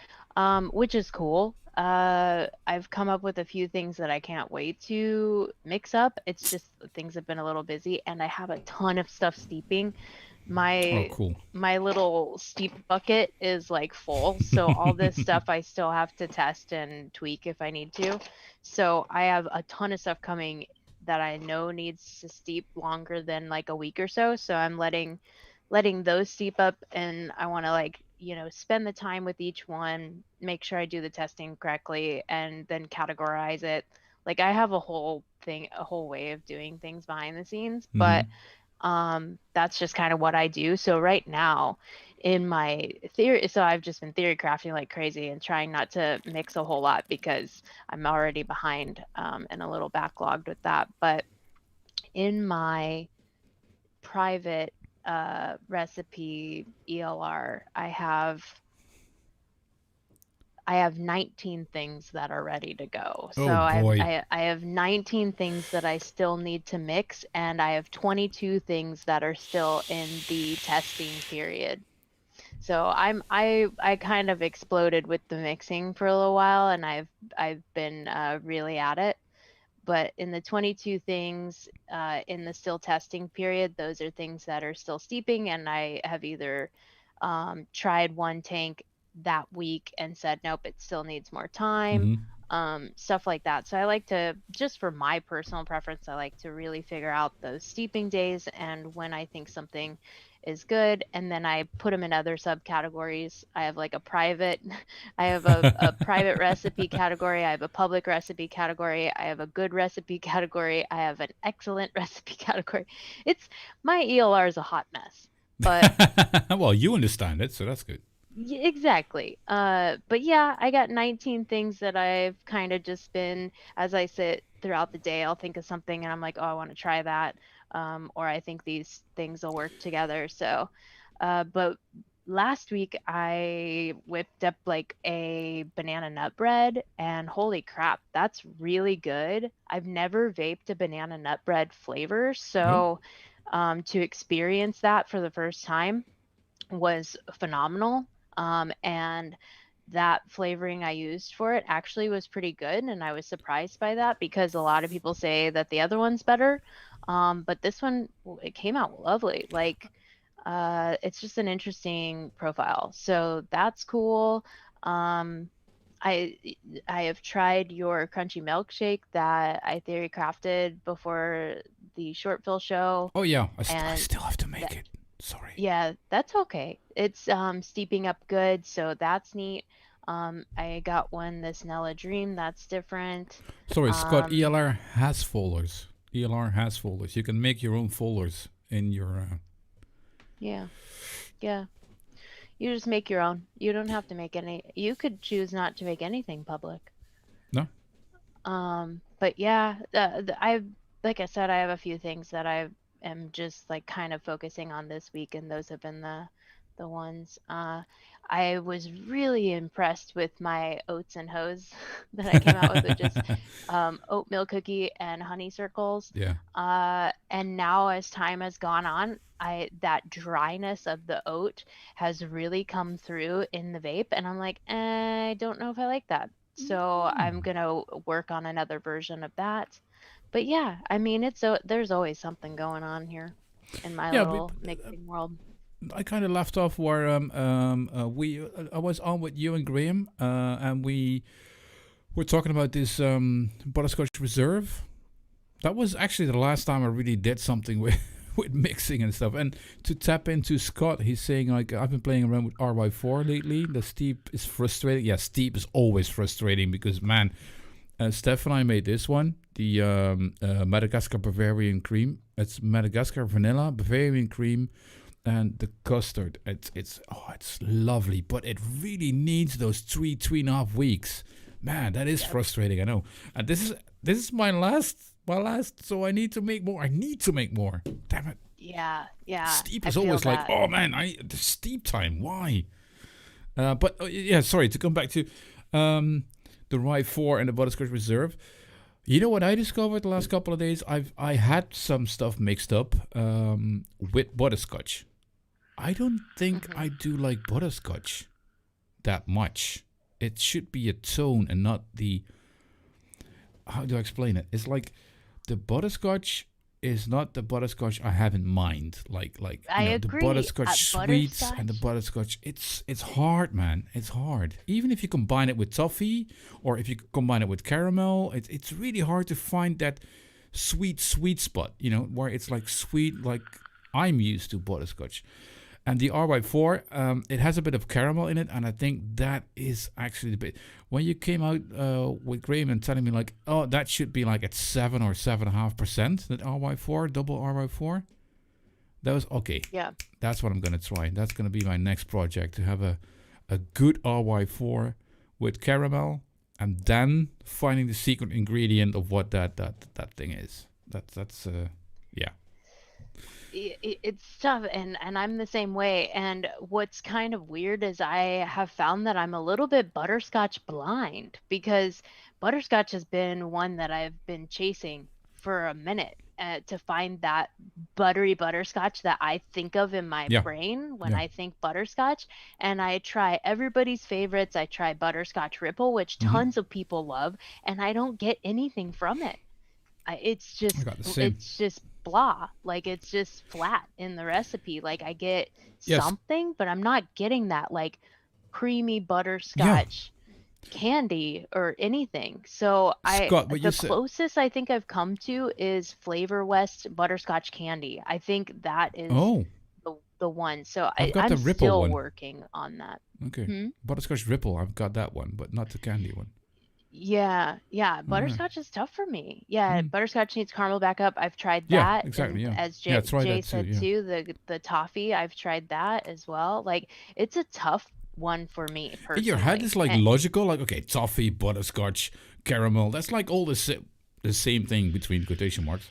which is cool. I've come up with a few things that I can't wait to mix up. It's just things have been a little busy, and I have a ton of stuff steeping. Oh, My cool. my little steep bucket is like full, so all this stuff I still have to test and tweak if I need to. So I have a ton of stuff coming that I know needs to steep longer than like a week or so. So I'm letting those steep up, and I want to like, spend the time with each one, make sure I do the testing correctly, and then categorize it. Like I have a whole way of doing things behind the scenes, but that's just kind of what I do. So right now in my theory, so I've just been theory crafting like crazy and trying not to mix a whole lot because I'm already behind and a little backlogged with that. But in my private recipe ELR, I have 19 things that are ready to go. So Oh boy. I have 19 things that I still need to mix, and I have 22 things that are still in the testing period. So I kind of exploded with the mixing for a little while, and I've been really at it. But in the 22 things in the still testing period, those are things that are still steeping, and I have either tried one tank that week and said, nope, it still needs more time, stuff like that. So I like to, just for my personal preference, I like to really figure out those steeping days and when I think something is good. And then I put them in other subcategories. I have like a private, I have a private recipe category. I have a public recipe category. I have a good recipe category. I have an excellent recipe category. My ELR is a hot mess, but well, you understand it, so that's good. exactly. But yeah, I got 19 things that I've kind of just been, as I sit throughout the day, I'll think of something and I'm like, oh, I want to try that. Or I think these things will work together. So, but last week I whipped up like a banana nut bread, and holy crap, that's really good. I've never vaped a banana nut bread flavor. No. So, to experience that for the first time was phenomenal. And that flavoring I used for it actually was pretty good. And I was surprised by that because a lot of people say that the other one's better. But this one, it came out lovely. Like, it's just an interesting profile. So that's cool. Um, I I have tried your crunchy milkshake that I theory crafted before the short fill show, Oh yeah, I and still have to make that, it. Sorry. yeah, that's okay. It's steeping up good, so that's neat. I got one, this Nella Dream, that's different. Sorry, Scott. Um, ELR has folders. ELR has folders. You can make your own folders in your. yeah, yeah. You just make your own. You don't have to make any. You could choose not to make anything public. No. But yeah, I've, like I said, I have a few things that I am just like kind of focusing on this week, and those have been the ones. I was really impressed with my oats and hoes that I came out with, which is oatmeal cookie and honey circles. Yeah. And now as time has gone on, that dryness of the oat has really come through in the vape, and I'm like, I don't know if I like that. So I'm gonna work on another version of that. But yeah, I mean, there's always something going on here in my Yeah. little mixing world. I kind of left off where I was on with you and Graham, and we were talking about this Butterscotch Reserve. That was actually the last time I really did something with with mixing and stuff. And to tap into Scott, he's saying like I've been playing around with RY4 lately. The steep is frustrating. Yeah, steep is always frustrating because man, Steph and I made this one, the Madagascar Bavarian cream. It's Madagascar vanilla, Bavarian cream, and the custard. It's lovely, but it really needs those 3.5 weeks. Man, that is frustrating. I know. And this is my last. So I need to make more. Damn it. Yeah. Steep is always like, oh man, the steep time. Why? But yeah, sorry to come back to the Rye 4 and the Butterscotch Reserve. You know what I discovered the last couple of days? I had some stuff mixed up with butterscotch. I don't think I do like butterscotch that much. It should be a tone and not the... How do I explain it? It's like the butterscotch is not the butterscotch I have in mind. Like I agree. The butterscotch sweets butterscotch. And the butterscotch. It's hard, man. It's hard. Even if you combine it with toffee or if you combine it with caramel, it's really hard to find that sweet spot. Where it's like sweet, like I'm used to butterscotch. And the RY4, it has a bit of caramel in it, and I think that is actually the bit. When you came out with Graham and telling me like, oh, that should be like at 7 or 7.5%, that RY4, double RY4, that was okay. Yeah. That's what I'm going to try. That's going to be my next project, to have a good RY4 with caramel, and then finding the secret ingredient of what that thing is. That's yeah. It's tough, and I'm the same way. And what's kind of weird is I have found that I'm a little bit butterscotch blind, because butterscotch has been one that I've been chasing for a minute to find that buttery butterscotch that I think of in my brain when I think butterscotch. And I try everybody's favorites. I try butterscotch Ripple, which tons of people love, and I don't get anything from it. It's just blah, like it's just flat in the recipe. Like I get something, but I'm not getting that like creamy butterscotch candy or anything. So Scott, the closest I think I've come to is Flavor West butterscotch candy. I think that is the one. So I'm the Ripple still one. working on that. Okay. Butterscotch Ripple, I've got that one, but not the candy one. Yeah. Butterscotch is tough for me. Yeah, butterscotch needs caramel backup. I've tried that. Exactly. And as Jay said too, the toffee, I've tried that as well. Like it's a tough one for me personally. In your head is like logical, like okay, toffee, butterscotch, caramel. That's like all the same thing between quotation marks.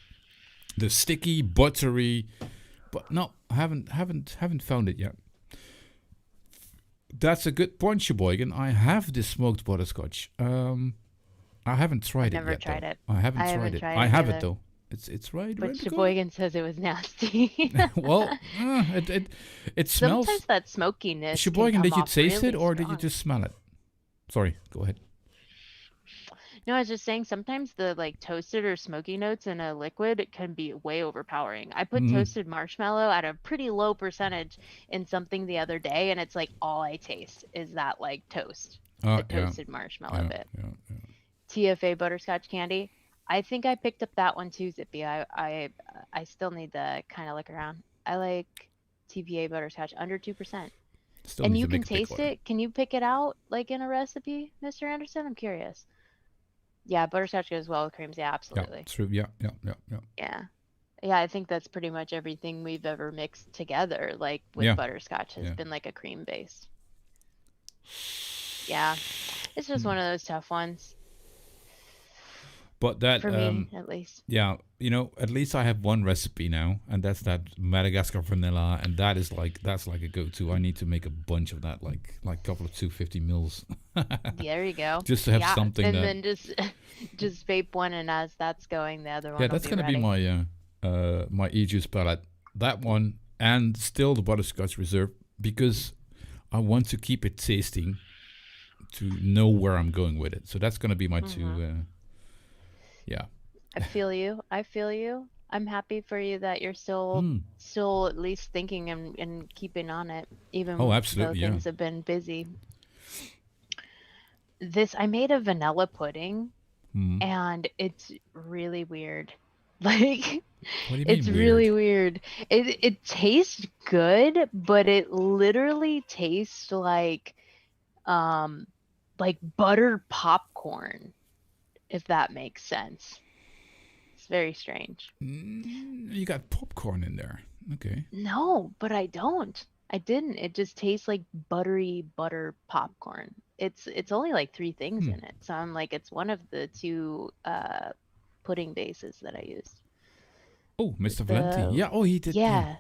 The sticky, buttery, but no, I haven't found it yet. That's a good point, Sheboygan. I have this smoked butterscotch. I haven't tried it yet. Never tried it. I haven't tried it. I have it though. It's right. But Sheboygan says it was nasty. Well, it smells. Sometimes that smokiness. Sheboygan, did you taste really it or strong. did you just smell it? Sorry, go ahead. No, I was just saying sometimes the like toasted or smoky notes in a liquid can be way overpowering. I put toasted marshmallow at a pretty low percentage in something the other day, and it's like all I taste is that like toasted marshmallow bit. TFA butterscotch candy. I think I picked up that one too, Zippy. I still need to kind of look around. I like TPA butterscotch under 2%. And you can taste it. Can you pick it out like in a recipe, Mr. Anderson? I'm curious. Yeah, butterscotch goes well with creams. Yeah, absolutely. Yeah, true. Yeah. Yeah, I think that's pretty much everything we've ever mixed together, like with butterscotch, has been like a cream base. Yeah, it's just one of those tough ones. But that for me, at least. Yeah, at least I have one recipe now, and that's that Madagascar vanilla, and that's like a go-to. I need to make a bunch of that, like a couple of 250 mils. There you go. Just to have something. And then just vape one, and as that's going, the other one. Yeah, that's gonna be my my e-juice palette. That one, and still the Butterscotch Reserve, because I want to keep it tasting, to know where I'm going with it. So that's gonna be my two. Yeah. I feel you. I'm happy for you that you're still at least thinking and keeping on it, even absolutely, though things have been busy. I made a vanilla pudding, and it's really weird. Like, What do you it's mean really weird? weird. It tastes good, but it literally tastes um like buttered popcorn, if that makes sense. It's very strange. You got popcorn in there. Okay. No, but I don't. I didn't. It just tastes like buttery butter popcorn. It's only like three things Hmm. in it. So I'm like, it's one of the two pudding bases that I used. Oh, Mr. Valenti. The Yeah. Oh, he did. Yeah. Yeah.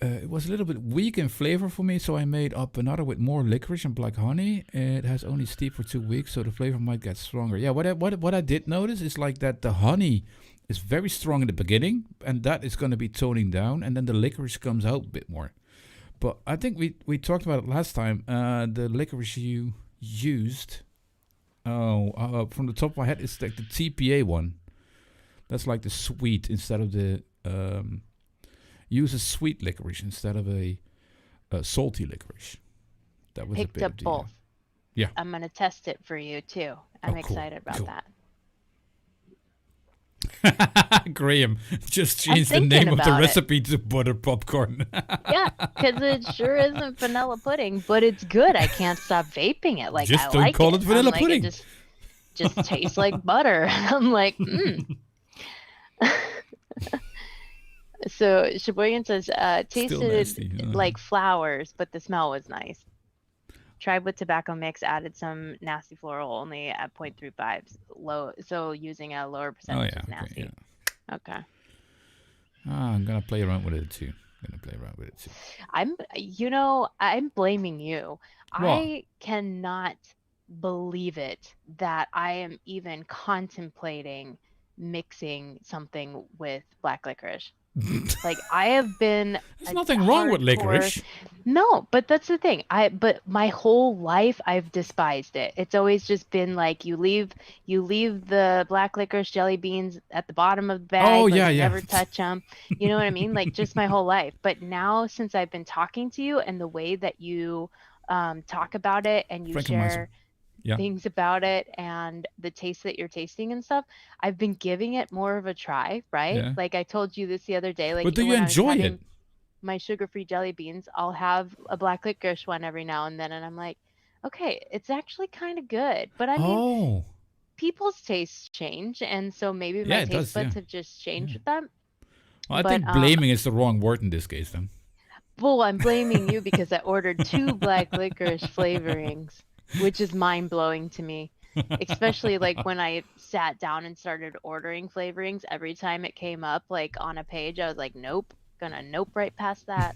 It was a little bit weak in flavor for me, so I made up another with more licorice and black honey. It has only steeped for 2 weeks, so the flavor might get stronger. Yeah, what I did notice is like that the honey is very strong in the beginning, and that is going to be toning down, and then the licorice comes out a bit more. But I think we talked about it last time. The licorice you used, from the top of my head, is like the TPA one. That's like the sweet instead of the use a sweet licorice instead of a salty licorice. That was a Picked bit up of the both. yeah. I'm gonna test it for you too. Oh, I'm cool, excited about cool. that. Graham just I'm changed the thinking name of the about it. recipe to butter popcorn. Yeah, because it sure isn't vanilla pudding, but it's good. I can't stop vaping it. Like, I Just don't like call it. it I'm vanilla like, it pudding. just tastes like butter. I'm like, So Sheboygan says, Still tasted nasty. like flowers, but the smell was nice. Tried with tobacco mix, added some nasty floral only at 0.35. Low, so using a lower Oh percentage yeah, is okay, nasty. yeah. Okay. I'm gonna play around with it too. I'm blaming you. What? I cannot believe it that I am even contemplating mixing something with black licorice. Like, I have been There's a nothing wrong with hardcore. licorice. No, but that's the thing. But my whole life I've despised it. It's always just been like, you leave the black licorice jelly beans at the bottom of the Oh bag, like yeah, you yeah. never touch them. You know what I mean? Like, just my whole life. But now, since I've been talking to you and the way that you talk about it and you Frankenmeister. share Yeah. things about it and the taste that you're tasting and stuff, I've been giving it more of a try, right? Yeah. Like I told you this the other day, like But do you when I was enjoy having it? my sugar-free jelly beans, I'll have a black licorice one every now and then, and I'm like, okay, it's actually kind of good. But I mean, Oh. people's tastes change, and so maybe Yeah, my it taste does. Yeah. buds have just changed Yeah. with them. Well, I But think blaming is the wrong word in this case, then. well, I'm blaming you because I ordered two black licorice flavorings, which is mind-blowing to me. Especially like when I sat down and started ordering flavorings, every time it came up like on a page, I was like, nope, gonna nope right past that.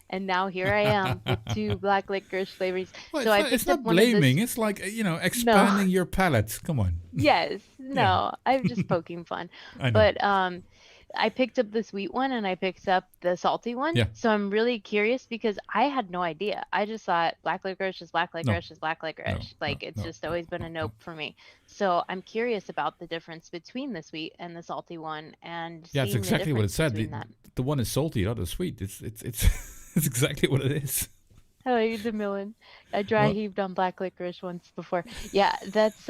And now here I am with two black licorice flavorings. Well, So I it's picked up not one of blaming. this. It's like No, expanding your palate. Come on. yes, Yeah, no, I'm just poking fun. I know. But I picked up the sweet one and I picked up the salty one. Yeah. So I'm really curious because I had no idea. I just thought black licorice is black No. licorice is black No. licorice. Like it's No. just always been a nope for me. So I'm curious about the difference between the sweet and the salty one and Yeah, it's seeing the exactly what it difference said. between that. The one is salty, the other is sweet. It's it's exactly what it is. Hello, Jamilin. I dry What? heaved on black licorice once before. Yeah, that's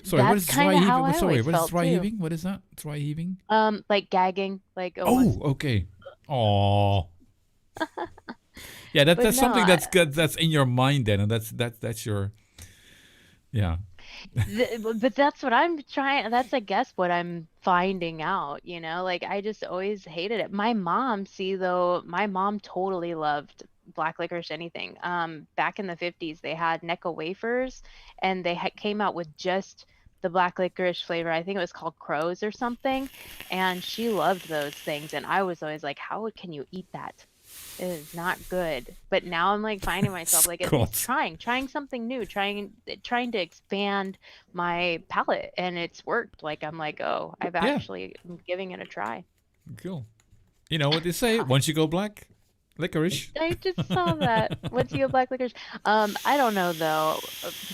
Sorry, what is kind dry of heaving? how I Sorry, always what is felt dry too. heaving? What is that? Dry heaving? Like gagging, like almost. Oh, okay. Oh. Yeah, But that's no, something that's good. That's in your mind then, and that's your yeah. but that's what I'm trying. That's, I guess, what I'm finding out, like I just always hated it. My mom, see, though, my mom totally loved black licorice anything. Back in the 50s, they had Necco wafers and they came out with just the black licorice flavor. I think it was called Crows or something. And she loved those things. And I was always like, how can you eat that? It is not good. But now I'm like finding myself like at least Scott. trying something new, trying to expand my palate, and it's worked. Like I'm like, oh, I'm giving it a try. Cool. You know what they say? Once you go black, licorice. I just saw that. Once you go black licorice. I don't know though.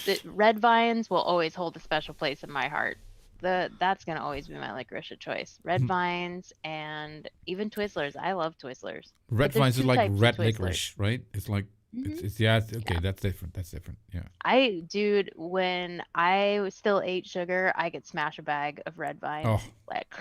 The red vines will always hold a special place in my heart. That's gonna always be my licorice of choice. Red vines and even Twizzlers. I love Twizzlers. Red But there's vines is two like types of red Twizzlers. licorice, right? It's like It's yeah. Okay, Yeah. that's different. That's different. Yeah. Dude, when I still ate sugar, I could smash a bag of red Oh, vines. Like,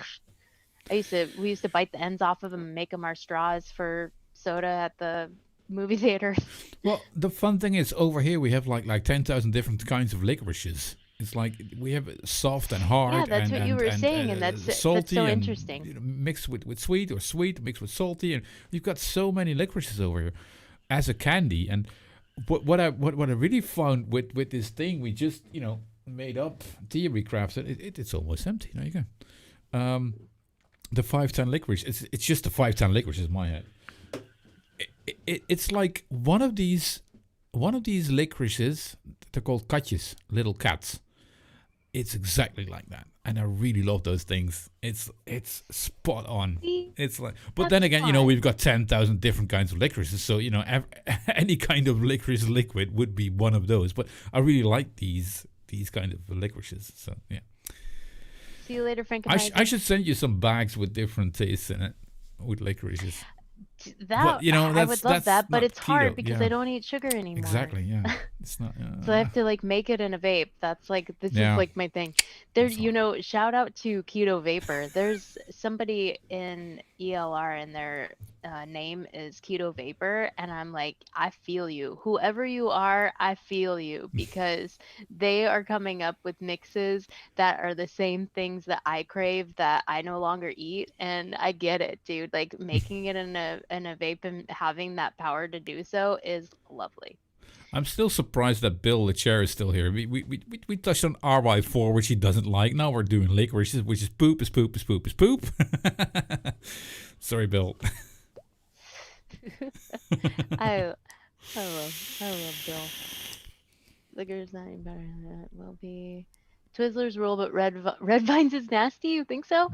we used to bite the ends off of them and make them our straws for soda at the movie theater. well, the fun thing is over here we have like 10,000 different kinds of licorices. It's like we have soft and Yeah, hard that's what you were and saying, and that's salty so and interesting. mixed with sweet or sweet mixed with salty, and you've got so many licorices over here as a candy. And what I really found with this thing we just made up theory crafted it's almost empty. There you go. The 510 licorice. It's just the 510 licorice is my head. It's like one of these licorices. They're called katjes, little cats. It's exactly like that, and I really love those things. It's spot on. See, It's like, but that's then again, fun. we've got 10,000 different kinds of licorices, so any kind of licorice liquid would be one of those. But I really like these kind of licorices. So yeah, See you later, I Frankenheiser. should send you some bags with different tastes in it with licorices. But That I would love that's that, but not it's hard keto. because Yeah, I don't eat sugar anymore. exactly. Yeah, it's not. So I have to like make it in a vape. This is Yeah, like my thing. There, that's all. shout out to Keto Vapor. There's somebody in ELR and their name is Keto Vapor, and I'm like, I feel you. Whoever you are, I feel you because they are coming up with mixes that are the same things that I crave that I no longer eat, and I get it, dude. Like making it in a vape and having that power to do so is lovely. I'm still surprised that Bill the chair is still here. We touched on RY4, which he doesn't like. Now we're doing licorice, which is poop, is poop, is poop, is poop. Sorry, Bill. I I love Bill. Liquor's not any better than that. Will be. Twizzlers rule, but red vines is nasty. You think so?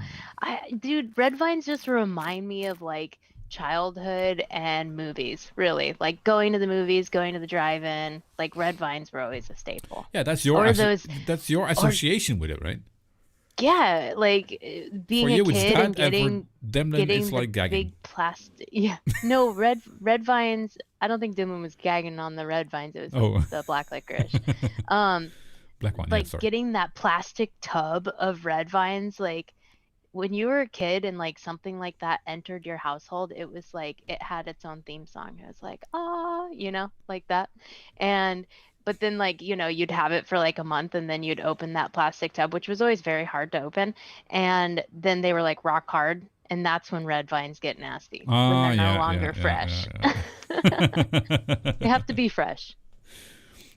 Dude, red vines just remind me of like childhood and movies. Really, like going to the movies, going to the drive-in. Like red vines were always a staple. Yeah, Or those, that's your or association with it, right? yeah, like For being a you, it's kid and that, and for Demlin, it's getting the like gagging. big plastic. Yeah, no red vines. I don't think Dylan was gagging on the red vines. It was Oh, the black licorice. Um, black one. Yeah, like sorry. getting that plastic tub of red vines, like when you were a kid and like something like that entered your household, it was like it had its own theme song. It was like, ah, like that. And but then like, you'd have it for like a month and then you'd open that plastic tub, which was always very hard to open. And then they were like rock hard. And that's when red vines get nasty, when Ah, they're no yeah, yeah, longer yeah, fresh. yeah. They have to be fresh.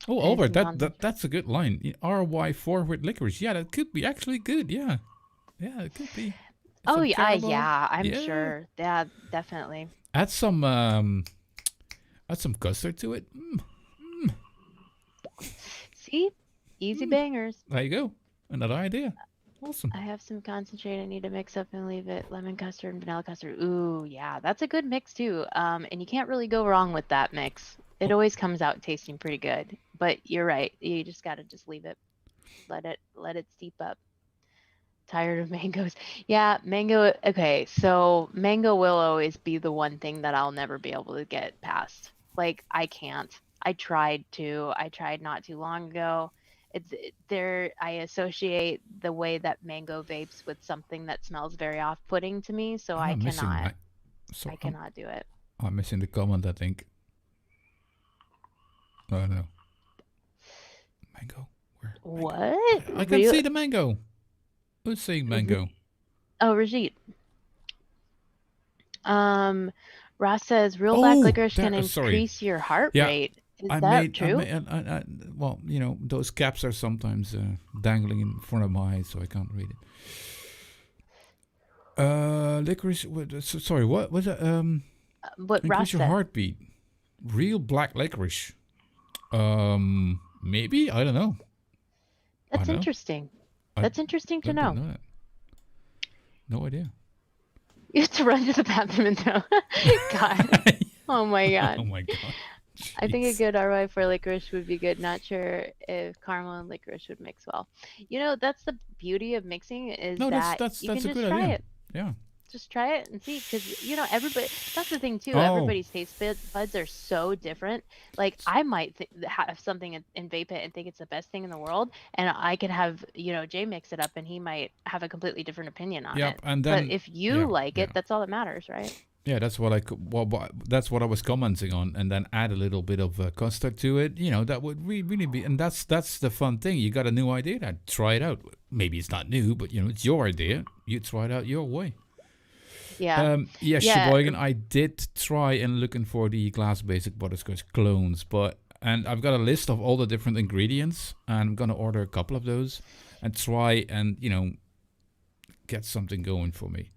Oh, Nice Albert, and concentrated. that's a good line. RY4 with licorice. Yeah, that could be actually good. Yeah, yeah, it could be. Oh Some yeah, caramel. yeah, I'm Yeah, sure. Yeah, definitely. add some custard to it. See? Easy Mm, bangers. there you go. Another idea. Awesome. I have some concentrate I need to mix up and leave it. Lemon custard and vanilla custard. Ooh, yeah, that's a good mix too. And you can't really go wrong with that mix. It Oh, always comes out tasting pretty good. But you're right. You just gotta just leave it. Let it steep up. Tired of mangoes. Yeah, mango. Okay, so mango will always be the one thing that I'll never be able to get past. Like I can't. I tried to. I tried not too long ago. There. I associate the way that mango vapes with something that smells very off-putting to me, so I I'm missing cannot. my. So I cannot do it. I'm missing the comment. I think. Oh no, mango. Where mango? What? I can Real? see the mango. Who's saying mango? Oh, Rajit. Um, Ross says real black Oh, licorice can there. Sorry. increase your heart Yeah, rate. Is I that made. I true? made. Well, those caps are sometimes dangling in front of my eyes, so I can't read it. Licorice. Sorry. What was it? What Ross Increase your said. heartbeat. Real black licorice. Maybe I don't know. I That's don't know. interesting. I, That's interesting I to didn't know. know that. No idea. You have to run to the bathroom and throw. God. Oh my Oh God. my god. I think a Jeez. good RY for licorice would be good. Not sure if caramel and licorice would mix well. That's the beauty of mixing is No, that you can that's a just good try idea. it. Yeah. just try it and see, because everybody, that's the thing too, Oh, everybody's buds are so different. Like I might have something in vape it and think it's the best thing in the world, and I could have Jay mix it up and he might have a completely different opinion on yep. it. And But then if you yeah, like yeah. it, that's all that matters, right? Yeah, that's what that's what I was commenting on, and then add a little bit of custard to it. That would really be, and that's the fun thing. You got a new idea, then try it out. Maybe it's not new, but it's your idea. You try it out your way. Yeah. Yeah, Yeah. Sheboygan, I did try and looking for the glass basic butterscotch clones, and I've got a list of all the different ingredients, and I'm gonna order a couple of those and try and get something going for me.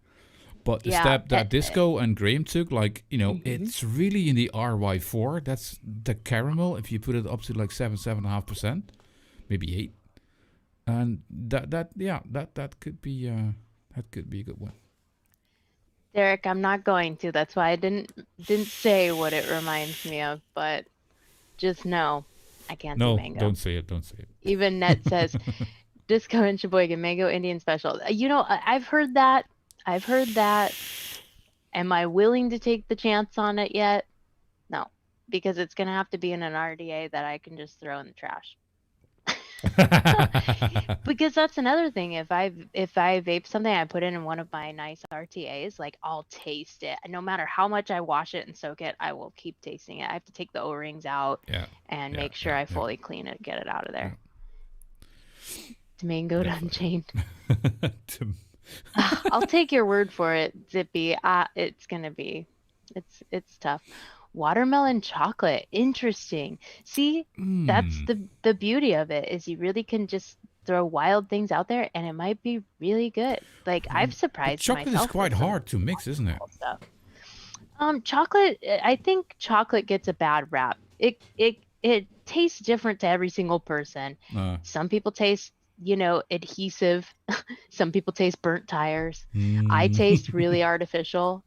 But the Yeah. step that Disco and Graham took, like, Mhm. it's really in the RY4. That's the caramel. If you put it up to like 7.5%, maybe 8. And that could be a good one. Derek, I'm not going to. That's why I didn't say what it reminds me of, but just know I can't do No, mango. don't say it. Don't say it. Even Net says Disco and Sheboygan Mango Indian Special. I've heard that. I've heard that. Am I willing to take the chance on it yet? No, because it's gonna have to be in an RDA that I can just throw in the trash. Because that's another thing. If I vape something, I put it in one of my nice RTAs, like I'll taste it. No matter how much I wash it and soak it, I will keep tasting it. I have to take the O-rings out Yeah, and yeah, make sure yeah, I yeah, fully clean it, get it out of yeah. there. Mango Definitely. Unchained. To- I'll take your word for it, Zippy. It's gonna be, it's tough. Watermelon chocolate, interesting. See, that's mm. the beauty of it is you really can just throw wild things out there and it might be really good. Like I've But surprised chocolate is myself quite with some hard to mix, isn't it? cool stuff. Chocolate, I think chocolate gets a bad rap. It tastes different to every single person. Uh, Some people taste, adhesive. Some people taste burnt tires. I taste mm. really artificial.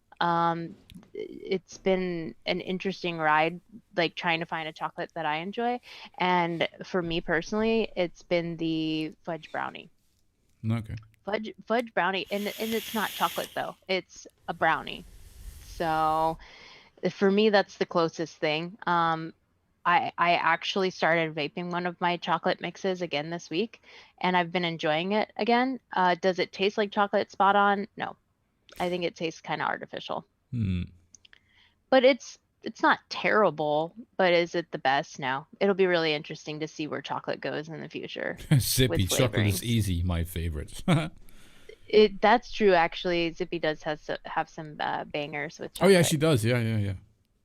It's been an interesting ride, like trying to find a chocolate that I enjoy. And for me personally, it's been the fudge brownie. Okay. Fudge brownie, and it's not chocolate though. It's a brownie. So for me, that's the closest thing. I actually started vaping one of my chocolate mixes again this week, and I've been enjoying it again. Does it taste like chocolate spot on? No, I think it tastes kind of artificial. Hmm. But it's not terrible, but is it the best? No. It'll be really interesting to see where chocolate goes in the future with Zippy chocolate is flavorings. easy, my favorite. That's true actually. Zippy does have some bangers with Oh yeah, chocolate. she does. Yeah, yeah, yeah.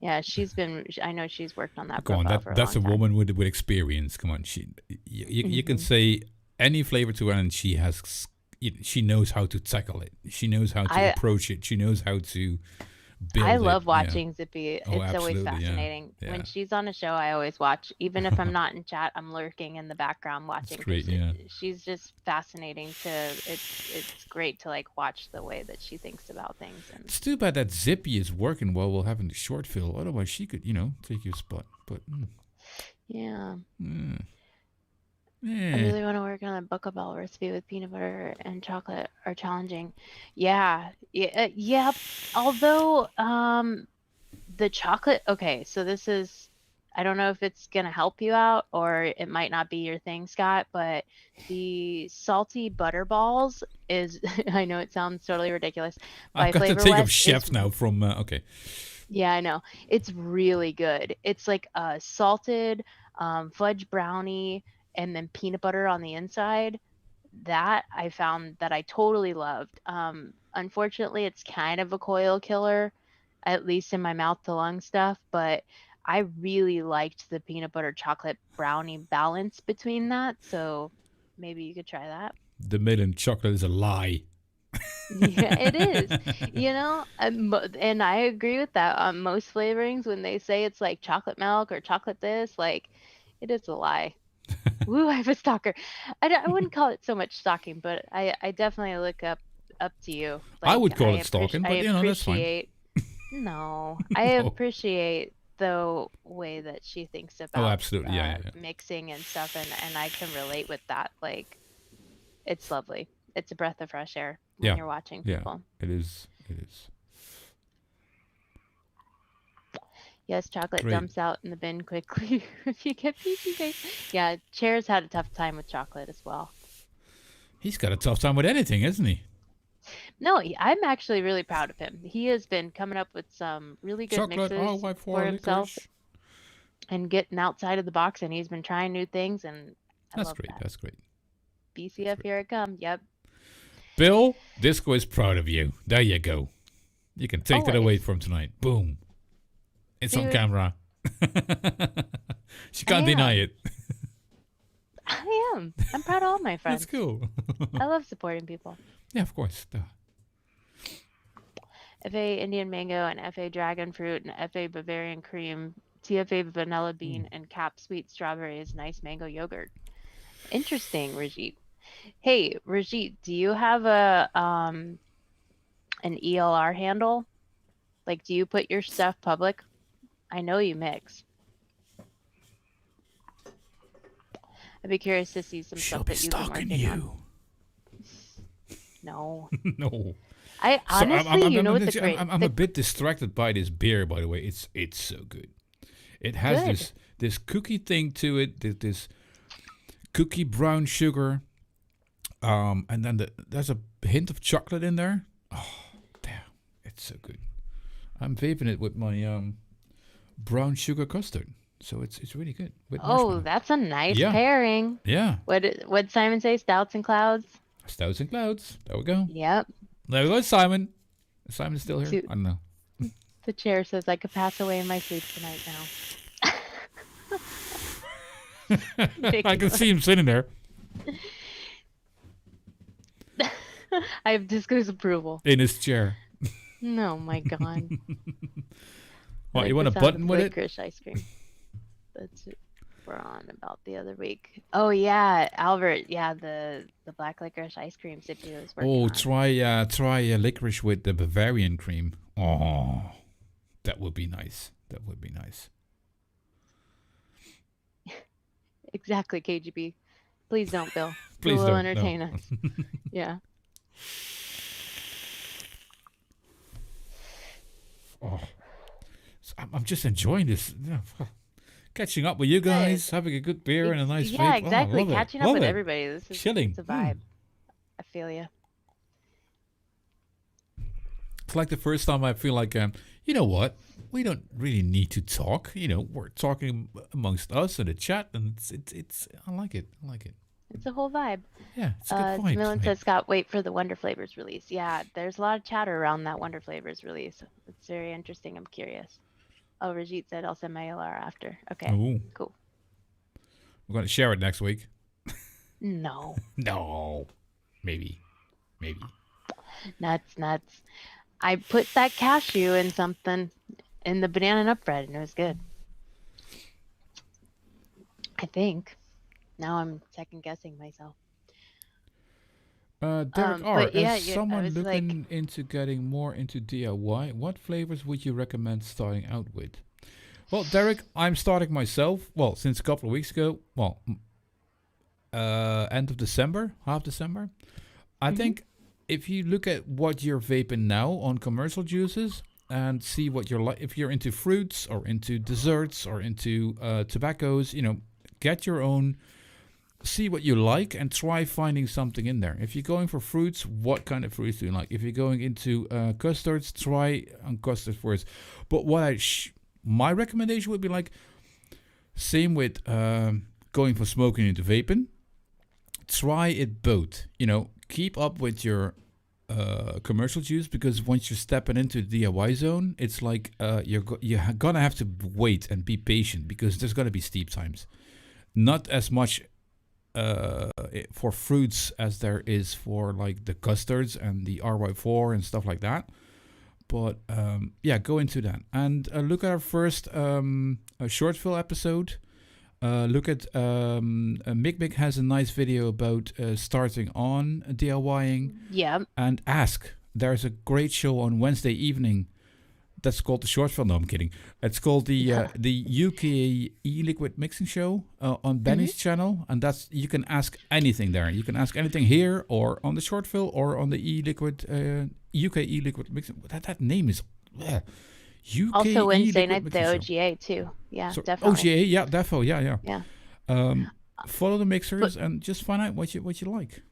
Yeah, I know she's worked on that Come on, profile for a that's long a time. woman with experience. Come on, you can Hmm. say any flavor to her, and she knows how to tackle it. She knows how to I approach it. She knows how to I build it. love Yeah. watching Zippy. Oh, It's always absolutely. Yeah. fascinating. When Yeah. she's on a show, I always watch. Even if I'm not in chat, I'm lurking in the background It's watching great. because Yeah. she's just fascinating to it's great to like watch the way that she thinks about things. And It's too bad that Zippy is working while we're having the short fill. Otherwise, she could, take your spot. But yeah, mm, I eh. really want to work on a bucabell recipe with peanut butter and chocolate are challenging. Yeah, yeah, yeah. Although the chocolate, okay, so this is, I don't know if it's gonna help you out or it might not be your thing, Scott, but the salty butter balls is, I know it sounds totally ridiculous, I've by got to Flavor think of West is, chef now from. Okay. yeah, I know. It's really good. It's like a salted fudge brownie and then peanut butter on the inside. That I found that I totally loved. Unfortunately, it's kind of a coil killer, at least in my mouth to lung stuff, but I really liked the peanut butter chocolate brownie balance between that. So maybe you could try that. The milk chocolate is a lie. Yeah, it is. And I agree with that. Most flavorings, when they say it's like chocolate milk or chocolate this, like it is a lie. Woo, I have a stalker. I wouldn't call it so much stalking, but I definitely look up to you. I Like would call it stalking, I but that's fine. appreciate. No, I No. appreciate the way that she thinks Oh, about absolutely. Yeah, yeah, yeah. mixing and stuff, and I can relate with that. Like it's lovely. It's a breath of fresh air when Yeah, you're watching yeah. people. It is. It is. Yes, chocolate Great. dumps out in the bin quickly if you get PC face. Yeah, Chair's had a tough time with chocolate as well. He's got a tough time with anything, isn't he? No, I'm actually really proud of him. He has been coming up with some really good Chocolate, mixes for himself and getting outside of the box, and he's been trying new things, and I love that. That's great. BCF, here it comes. Yep. Bill, Disco is proud of you. There you go. You can take that away from tonight. Boom. It's on camera. She can't deny it. I am. I'm proud of all my friends. That's cool. I love supporting people. Yeah, of course. Duh. FA Indian Mango and FA Dragon Fruit and FA Bavarian Cream, TFA Vanilla Bean, and Cap Sweet Strawberries Nice Mango Yogurt. Interesting, Rajit. Hey, Rajit, do you have an ELR handle? Like, do you put your stuff public? I know you mix. I'd be curious to see some stuff that you've been working on. No. No. I honestly, I'm a bit distracted by this beer. By the way, it's so good. It has this cookie thing to it. This cookie brown sugar, and then there's a hint of chocolate in there. Oh, damn! It's so good. I'm vaping it with my brown sugar custard, so it's really good. Oh, that's a nice pairing. Yeah. What Simon say? Stouts and clouds. Stouts and clouds. There we go. Yep. There we go, Simon. Is Simon still here? I don't know. The chair says I could pass away in my sleep tonight now. I can see him sitting there. I have Disco's approval. In his chair. No, my God. What, you want a button with it? Licorice ice cream. That's what we're on about the other week. Oh, yeah, Albert. Yeah, the black licorice ice cream Scipio is working on. Try licorice with the Bavarian cream. Oh, that would be nice. That would be nice. Exactly, KGB. Please don't, Bill. Please don't. Will entertain us. Yeah. Oh, so I'm just enjoying this. Catching up with you guys, having a good beer and a nice vape. Yeah, exactly. Catching up with it. everybody. This is chilling. It's a vibe. I feel you. It's like the first time I feel like, you know what? We don't really need to talk. You know, we're talking amongst us in the chat, and it's. I like it. I like it. It's a whole vibe. Yeah, it's a good vibe. Millen says, Scott, wait for the Wonder Flavors release. Yeah, there's a lot of chatter around that Wonder Flavors release. It's very interesting. I'm curious. Oh, Rajit said I'll send my LR after. Okay, Ooh. Cool. We're going to share it next week. No. No. Maybe. Nuts. I put that cashew in something in the banana nut bread, and it was good. I think. Now I'm second guessing myself. Derek R. As someone looking into getting more into DIY, what flavors would you recommend starting out with? Well, Derek, I'm starting myself. Well, since a couple of weeks ago. Well, end of December, half December. I think if you look at what you're vaping now on commercial juices and see what you're like, if you're into fruits or into desserts or into tobaccos, get your own. See what you like and try finding something in there. If you're going for fruits, what kind of fruits do you like? If you're going into custards, try on custard first. But my recommendation would be like, same with going for smoking into vaping. Try it both. Keep up with your commercial juice, because once you're stepping into the DIY zone, it's like you're gonna have to wait and be patient, because there's gonna be steep times. Not as much for fruits as there is for like the custards and the RY4 and stuff like that. But go into that and look at our first short film episode. Look at Mick has a nice video about starting on DIYing. Yeah. And ask. There's a great show on Wednesday evening That's called the short film. No, I'm kidding. It's called the UK e-liquid mixing show on Benny's channel, and that's you can ask anything there. You can ask anything here, or on the short film, or on the e-liquid UK e-liquid mixing. That name is UK Also Wednesday e-liquid night, the mixing show. OGA too. Yeah, So, definitely. OGA, yeah, defo, yeah. Yeah. Follow the mixers and just find out what you like.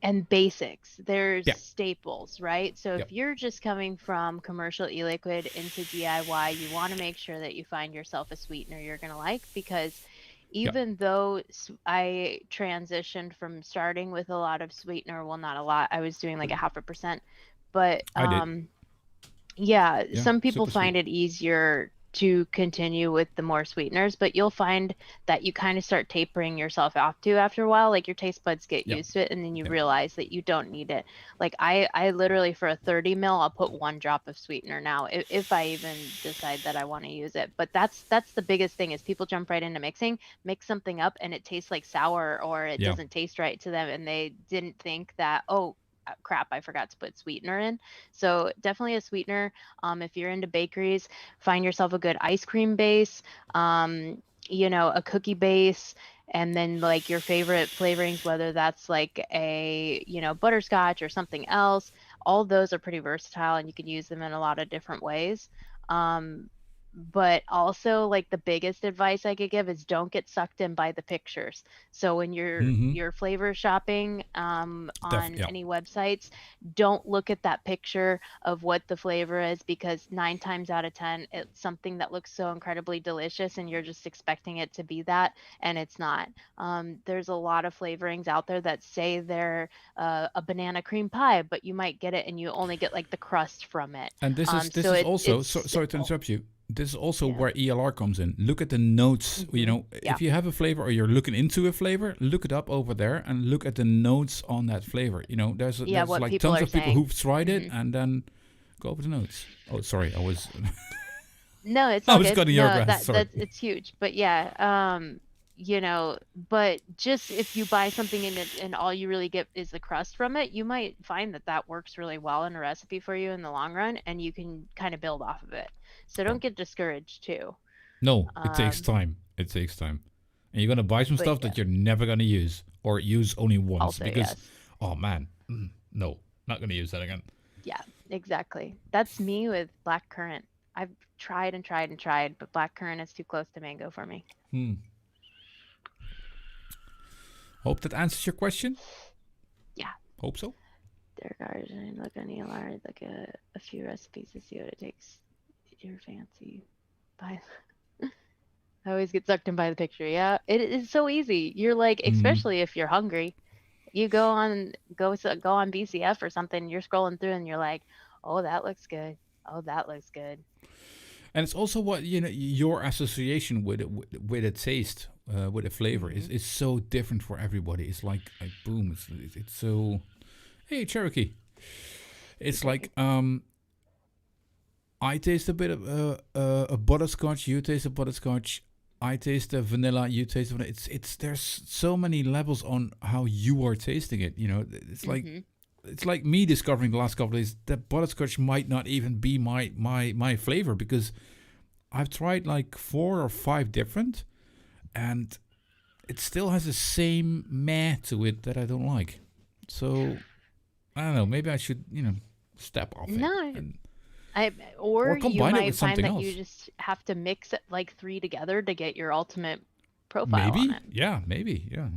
And basics. There's Yeah. staples, right? So if you're just coming from commercial e-liquid into DIY, you want to make sure that you find yourself a sweetener you're going to like, because even though I transitioned from starting with a lot of sweetener, well, not a lot, I was doing like 0.5%, but I did. Yeah, some people super find sweet. it easier to continue with the more sweeteners, but you'll find that you kind of start tapering yourself off to after a while. Like your taste buds get used to it, and then you realize that you don't need it. Like I literally, for a 30 ml, I'll put 1 drop of sweetener now if I even decide that I want to use it. But that's the biggest thing, is people jump right into mixing, mix something up, and it tastes like sour, or it doesn't taste right to them, and they didn't think that, oh crap, I forgot to put sweetener in. So definitely a sweetener. If you're into bakeries, find yourself a good ice cream base, a cookie base, and then like your favorite flavorings, whether that's like a, butterscotch or something else. All those are pretty versatile, and you can use them in a lot of different ways. But also, like, the biggest advice I could give is don't get sucked in by the pictures. So when you're flavor shopping on any websites, don't look at that picture of what the flavor is, because 9 times out of 10 it's something that looks so incredibly delicious and you're just expecting it to be that, and it's not. There's a lot of flavorings out there that say they're a banana cream pie, but you might get it and you only get like the crust from it. And this is also, sorry to interrupt you, this is also where ELR comes in. Look at the notes. If you have a flavor or you're looking into a flavor, look it up over there and look at the notes on that flavor. There's like tons of people who've tried it, and then go over the notes. Oh, sorry, I was. No, it's I was cutting your grass. Sorry. It's huge, but yeah, but just if you buy something and all you really get is the crust from it, you might find that works really well in a recipe for you in the long run, and you can kind of build off of it. So don't get discouraged too. No, it takes time. It takes time. And you're going to buy some stuff that you're never going to use, or use only once. Also, because, oh man, no, not going to use that again. Yeah, exactly. That's me with blackcurrant. I've tried and tried and tried, but blackcurrant is too close to mango for me. Hope that answers your question. Yeah. Hope so. Derek Arjun, look on ELR, look at a few recipes to see what it takes. Your fancy. I always get sucked in by the picture. Yeah, it is so easy. You're like, especially if you're hungry, you go on BCF or something. You're scrolling through and you're like, oh, that looks good. Oh, that looks good. And it's also what your association with a taste, with a flavor is so different for everybody. It's like boom, it's so. Hey, Cherokee. It's like I taste a bit of a butterscotch. You taste a butterscotch. I taste a vanilla. You taste vanilla. It's there's so many levels on how you are tasting it. It's like it's like me discovering the last couple of days that butterscotch might not even be my flavor, because I've tried like 4 or 5 different, and it still has the same meh to it that I don't like. So I don't know. Maybe I should step off it. Or you might find that else. you just have to mix it like 3 together to get your ultimate profile. Maybe, on it. yeah, maybe, yeah.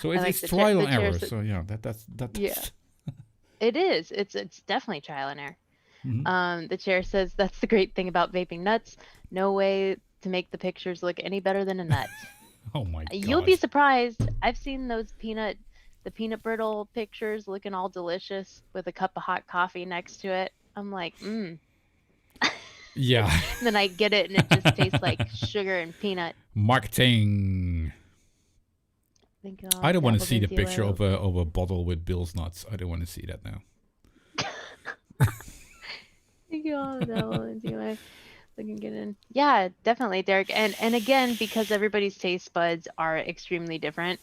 So it's trial and error. So yeah, that's yeah. It is. It's definitely trial and error. The chair says that's the great thing about vaping nuts. No way to make the pictures look any better than a nut. Oh my god! You'll be surprised. I've seen those peanut brittle pictures looking all delicious with a cup of hot coffee next to it. I'm like, Yeah. And then I get it and it just tastes like sugar and peanut. Marketing. I don't want to see the picture of a bottle with Bill's nuts. I don't want to see that now. We can get in. Yeah, definitely, Derek. And again, because everybody's taste buds are extremely different,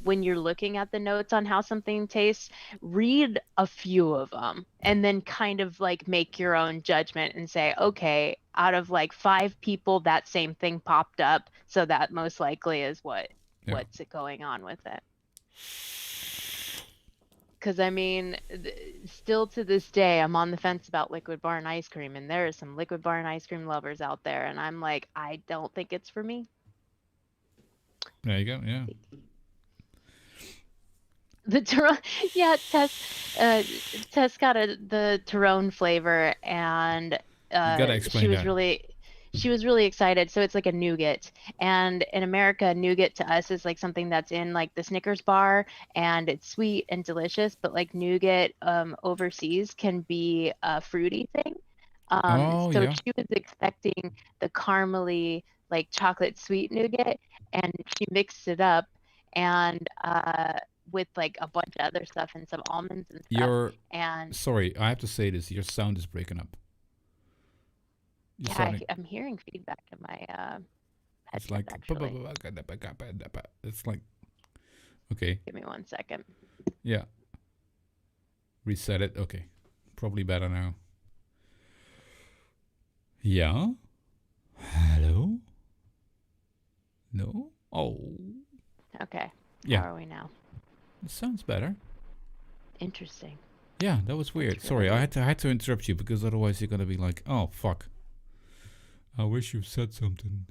when you're looking at the notes on how something tastes, read a few of them Yeah. and then kind of like make your own judgment and say, okay, out of like 5 people, that same thing popped up, so that most likely is Yeah. what's going on with it. Because I mean, still to this day, I'm on the fence about liquid bar and ice cream, and there are some liquid bar and ice cream lovers out there, and I'm like, I don't think it's for me. There you go. Yeah. The Tyrone, yeah, Tess got the Tyrone flavor, and You gotta explain that. she was really excited. So it's like a nougat, and in America, nougat to us is like something that's in like the Snickers bar, and it's sweet and delicious. But like nougat, overseas can be a fruity thing. Oh So yeah. she was expecting the caramely, like chocolate sweet nougat, and she mixed it up, and with like a bunch of other stuff and some almonds and stuff. You're And sorry. I have to say this. Your sound is breaking up. You're yeah, sounding. I'm hearing feedback in my It's headset like. actually. It's like. Okay. Give me 1 second. Yeah. Reset it. Okay. Probably better now. Yeah. Hello. No. Oh. Okay. Yeah. How are we now? It sounds better. Interesting. Yeah, that was weird. That's Sorry, really I had to interrupt you because otherwise you're gonna be like, oh fuck. I wish you said something.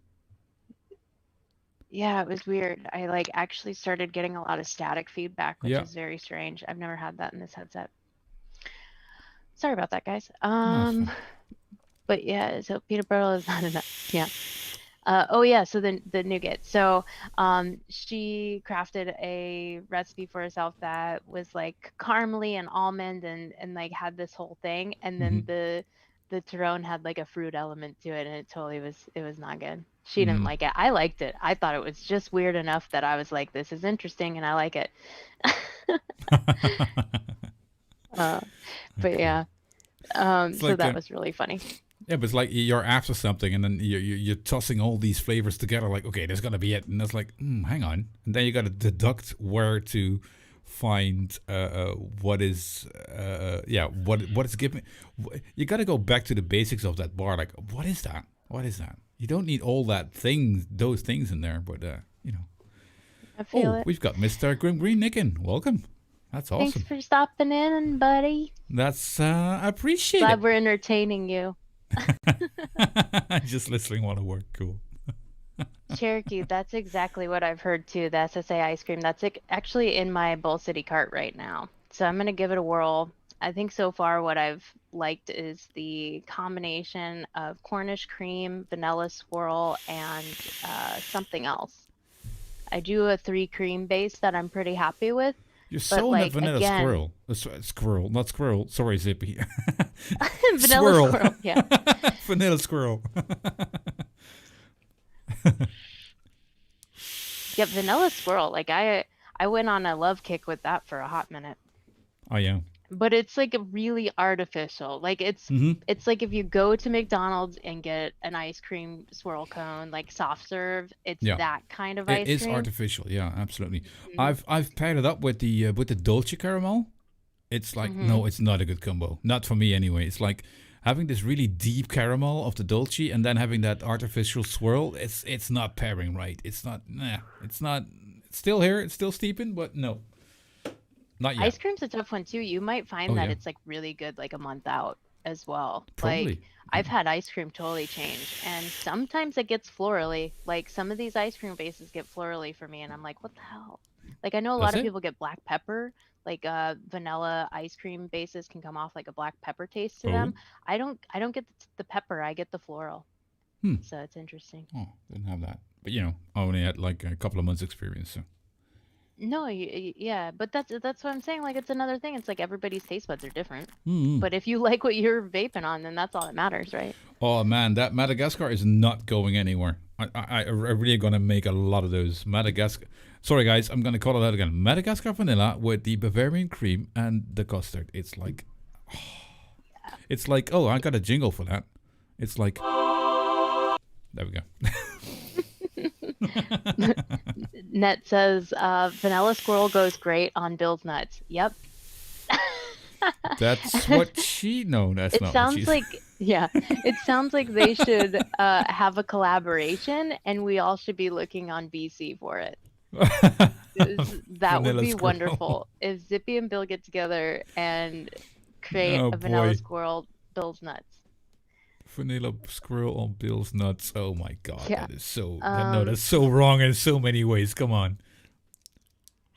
Yeah, it was weird. I like actually started getting a lot of static feedback, which Yeah. is very strange. I've never had that in this headset. Sorry about that, guys. No, it's fine. But yeah, so peanut butter is not enough. Yeah. Oh yeah, so the nougat. So she crafted a recipe for herself that was like caramely and almond and like had this whole thing, and then the Tyrone had like a fruit element to it, and it was not good. She didn't like it. I liked it. I thought it was just weird enough that I was like, this is interesting, and I like it. But Okay. yeah, It's so like that was really funny. yeah, but it's like you're after something and then you're tossing all these flavors together. Like, okay, there's gonna be it, and that's like, hang on, and then you gotta deduct where to find what is what is giving. You gotta go back to the basics of that bar. Like, what is that? What is that? You don't need all those things in there, but you know. I feel it. We've got Mr. Grim Green Nickin. Welcome. That's Thanks awesome. for stopping in, buddy. That's I appreciate Glad it. we're entertaining you. Just listening while I work. Cool. Cherokee, that's exactly what I've heard too. The SSA ice cream. That's actually in my Bowl City cart right now. So I'm gonna give it a whirl. I think so far what I've liked is the combination of Cornish cream, vanilla swirl, and something else. I do a 3 cream base that I'm pretty happy with. You're But so in that like vanilla again, squirrel. Squirrel, not squirrel. Sorry, Zippy. vanilla Swirl. swirl, yeah. Vanilla squirrel. Yeah, vanilla swirl. Like I went on a love kick with that for a hot minute. Oh yeah. But it's like a really artificial. Like it's like if you go to McDonald's and get an ice cream swirl cone, like soft serve, it's Yeah. that kind of It ice is cream. artificial. Yeah, absolutely. Mhm. I've paired it up with the Dolce caramel. It's like no, Mhm. it's not a good combo. Not for me anyway. It's like having this really deep caramel of the Dolce and then having that artificial swirl. It's not pairing right. It's not. Nah. It's not. It's still here. It's still steeping, but no, not yet. Ice cream's a tough one too. You might find Oh that yeah, it's like really good like a month out as well. Like probably. Yeah. I've had ice cream totally change, and sometimes it gets florally. Like some of these ice cream bases get florally for me, and I'm like, what the hell? Like I know a Does lot of it? people get black pepper. Like vanilla ice cream bases can come off like a black pepper taste to Oh. them. I don't get the pepper. I get the floral. Hmm. So it's interesting. Oh, didn't have that. But you know, I only had like a couple of months experience. So. No, yeah, but that's what I'm saying. Like it's another thing. It's like everybody's taste buds are different. Mm-hmm. But if you like what you're vaping on, then that's all that matters, right? Oh man, that Madagascar is not going anywhere. I really gonna make a lot of those Madagascar. Sorry guys, I'm gonna call it out again. Madagascar vanilla with the Bavarian cream and the custard. It's like, oh, I got a jingle for that. It's like, There we go. Net says, vanilla squirrel goes great on Bill's nuts. Yep. That's what she... No, that's It not what sounds she's... like, yeah, it sounds like they should have a collaboration and we all should be looking on BC for it. That would Vanilla be squirrel. wonderful. If Zippy and Bill get together and create Oh, a vanilla boy. squirrel Bill's nuts. Vanilla squirrel on Bill's nuts. Oh my god, Yeah. that is so... no, that's so wrong in so many ways. Come on.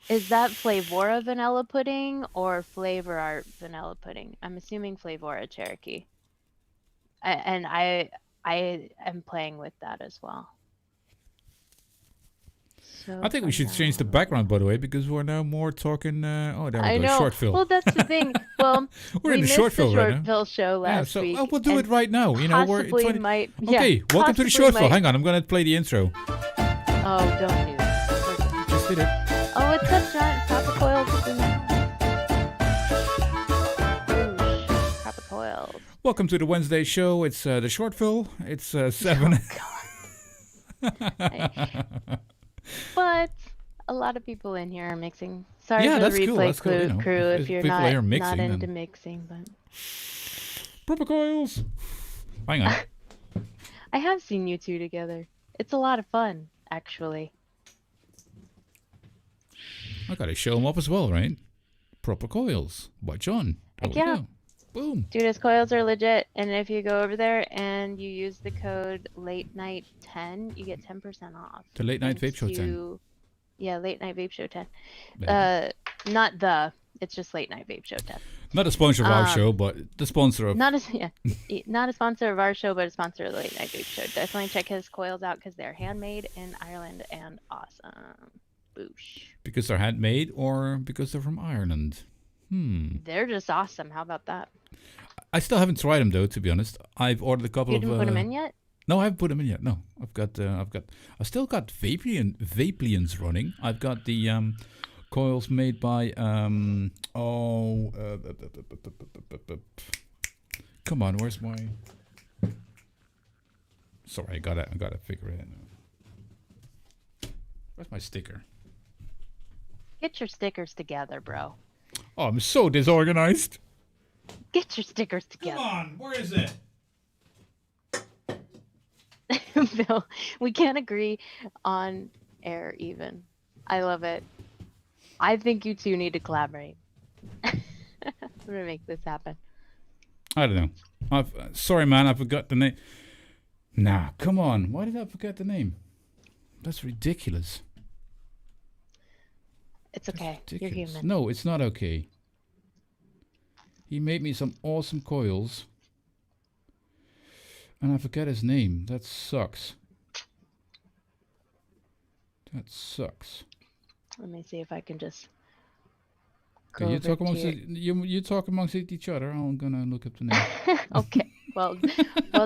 Is that Flavora vanilla pudding or Flavor Art vanilla pudding? I'm assuming Flavora Cherokee. I am playing with that as well. So I think we should change the background, by the way, because we're now more talking... oh, there we I go. know. Short film. Well, that's the thing. Well, We're we in the missed short the film right now. short film show last week. we'll do it and right now. You know, we're... possibly 20... might. Okay, welcome to the short film. Hang on, I'm going to play the intro. Oh, don't do that. Just did it. Oh, it's got giant copper coils. Copper coils. Welcome to the Wednesday show. It's the short film. It's 7. But a lot of people in here are mixing. Sorry Yeah, for the that's cool, replay that's cool, you know, crew if if you're people not, are not mixing, into then- mixing, but Proper coils. Hang on. I have seen you two together. It's a lot of fun, actually. I got to show them up as well, right? Proper coils. By John. There Heck we yeah. go. Boom. Dude, his coils are legit, and if you go over there and you use the code late night 10, you get 10% off. The late night vape Thanks show 10. to- Yeah, late night vape show 10. There Not the. It's just late night vape show 10. Not a sponsor of our show, but the sponsor of... Not a sponsor of our show, but a sponsor of the late night vape show. Definitely check his coils out because they're handmade in Ireland and awesome. Boosh. Because they're handmade or because they're from Ireland? They're just awesome. How about that? I still haven't tried them though, to be honest. I've ordered a couple You of... didn't put them in yet? No, I haven't put them in yet. No, I still got Vaplians running. I've got the coils made by come on, where's my? Sorry, I gotta figure it out now. Where's my sticker? Get your stickers together, bro. Oh, I'm so disorganized. Get your stickers together. Come on, where is it? Bill, we can't agree on air even. I love it. I think you two need to collaborate. I'm gonna make this happen. I don't know. Sorry, man, I forgot the name. Nah, come on. Why did I forget the name? That's ridiculous. It's okay. You're Ridiculous. human. No, it's not okay. He made me some awesome coils. And I forget his name. That sucks. That sucks. Let me see if I can just. Okay, you talk amongst you talk amongst each other. I'm gonna look up the name. Okay. Well,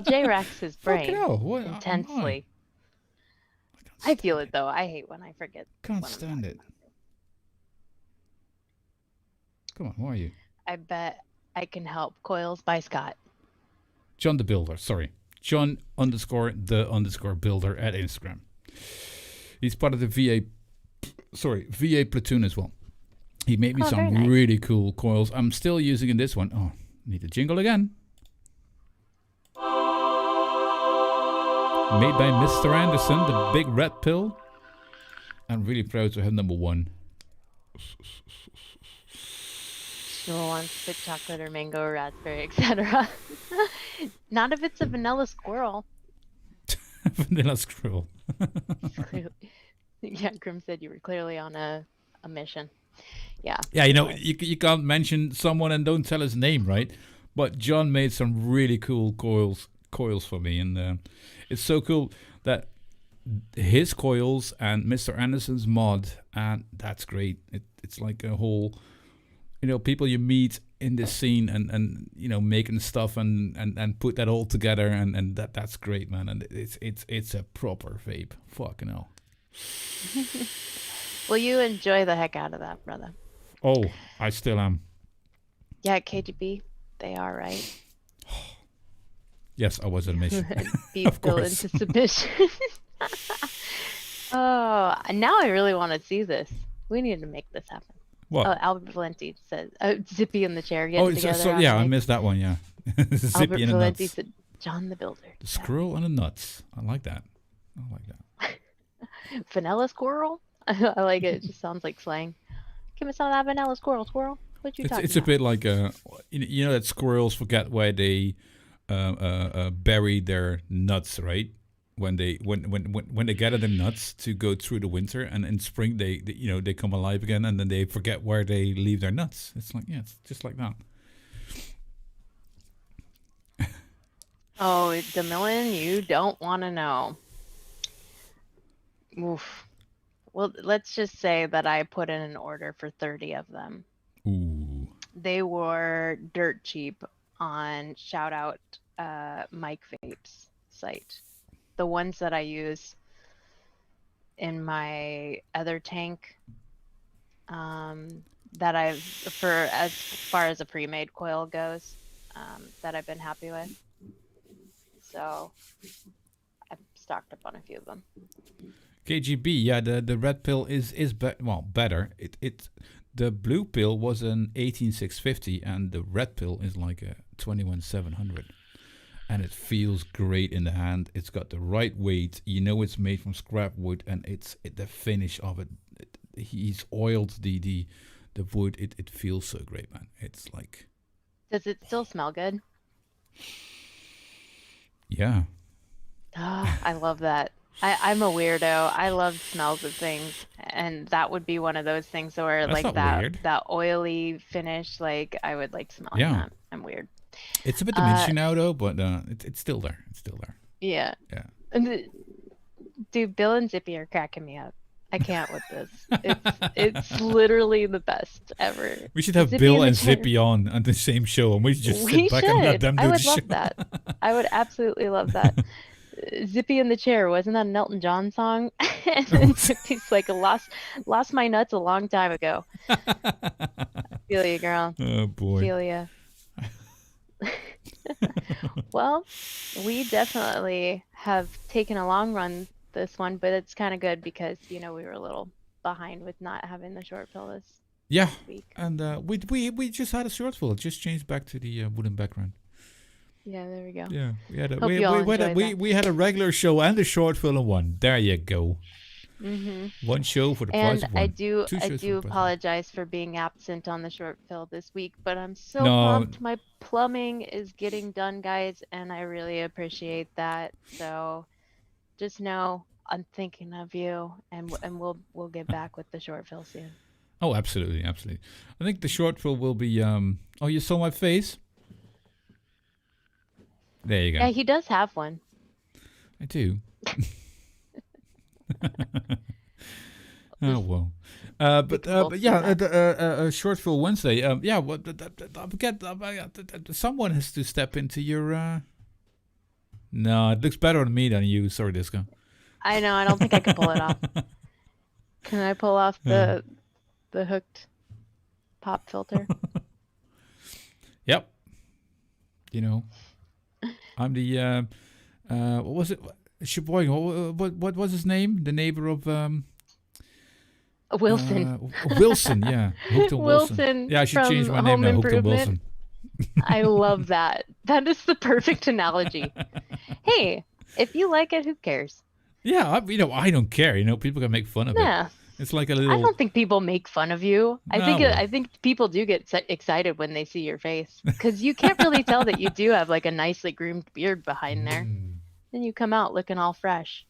Jay racks his brain Fucking hell, what am I? intensely. I feel it though. I hate when I forget. Can't what I'm stand talking it. Come on, who are you? I bet I can help. Coils by Scott. John the Builder, sorry. John_the_builder at Instagram. He's part of the VA platoon as well. He made me some very nice. really cool coils. I'm still using in this one. Oh, need a jingle again. Made by Mr. Anderson, the big red pill. I'm really proud to have number 1. No one wants the chocolate or mango or raspberry, etc. Not if it's a vanilla squirrel. Vanilla squirrel. Yeah, Grim said you were clearly on a mission. Yeah. Yeah, you know, you can't mention someone and don't tell his name, right? But John made some really cool coils for me, and it's so cool that his coils and Mr. Anderson's mod, and that's great. It's like a whole, you know, people you meet in this scene and you know, making stuff and put that all together, and that's great, man. And it's a proper vape. Fucking hell. Well, you enjoy the heck out of that, brother. Oh, I still am. Yeah, KGB, they are right. Yes, I was on a mission. Beat Of Bill course. into submission. Oh, now I really want to see this. We need to make this happen. What? Oh, Albert Valenti says, Zippy in the chair Oh, getting together. so on yeah, I mic. missed that one. Yeah, Zippy Albert and the Valenti nuts. said, John the Builder. The squirrel and the nuts. I like that. Vanilla squirrel? I like it. It just sounds like slang. Give me some of that vanilla squirrel. What you talking It's a about? bit like you know that squirrels forget where they bury their nuts, right? When they gather their nuts to go through the winter, and in spring they come alive again, and then they forget where they leave their nuts. It's like, yeah, it's just like that. Oh, DeMillan, you don't want to know. Oof. Well, let's just say that I put in an order for 30 of them. Ooh. They were dirt cheap on shout out Mike Vape's site. The ones that I use in my other tank that I've, for as far as a pre-made coil goes, that I've been happy with. So I've stocked up on a few of them. KGB, yeah, the red pill is better. The blue pill was an 18650, and the red pill is like a 21700, and it feels great in the hand. It's got the right weight. You know, it's made from scrap wood, and the finish of it. He's oiled the wood. It feels so great, man. It's like. Does it still smell good? Yeah. Oh, I love that. I'm a weirdo. I love smells of things, and that would be one of those things where That's like not weird. that oily finish, like I would like smelling that. I'm weird. It's a bit diminishing now though, but it's still there. It's still there. Yeah. Yeah. Dude, Bill and Zippy are cracking me up. I can't with this. It's literally the best ever. We should have Zippy Bill in the and chair. Zippy on the same show, and we just We sit back and let should. them do I the would show. love that. I would absolutely love that. Zippy in the chair, wasn't that an Elton John song? And then Zippy's like, lost my nuts a long time ago. Feel you, girl. Oh boy. Feel ya. Well, we definitely have taken a long run this one, but it's kind of good because we were a little behind with not having the short pill this week. And we just had a short film. It just changed back to the wooden background. Yeah, there we go. Yeah, we we had a regular show and a short film in one. There you go. Mm-hmm. One show for the price And of one. I do apologize apologize for being absent on the short fill this week, but I'm so No. pumped. My plumbing is getting done, guys, and I really appreciate that. So just know I'm thinking of you, and we'll get back with the short fill soon. Oh, absolutely. I think the short film will be. Oh, you saw my face? There you go. Yeah, he does have one. I do. Oh well, but yeah, short film Wednesday. Yeah, what? Someone has to step into your. No, it looks better on me than you. Sorry, Disco. I know. I don't think I can pull it off. Can I pull off the hooked pop filter? Yep. I'm the what was it? Sheboygan. What was his name? The neighbor of Wilson. Wilson, yeah. Hooked on Wilson. Yeah, I should change my name now. Hooked on Wilson. I love that. That is the perfect analogy. Hey, if you like it, who cares? Yeah, I don't care. People can make fun of it. It's like a little. I don't think people make fun of you. No. I think people do get excited when they see your face because you can't really tell that you do have like a nicely groomed beard behind there. Then you come out looking all fresh.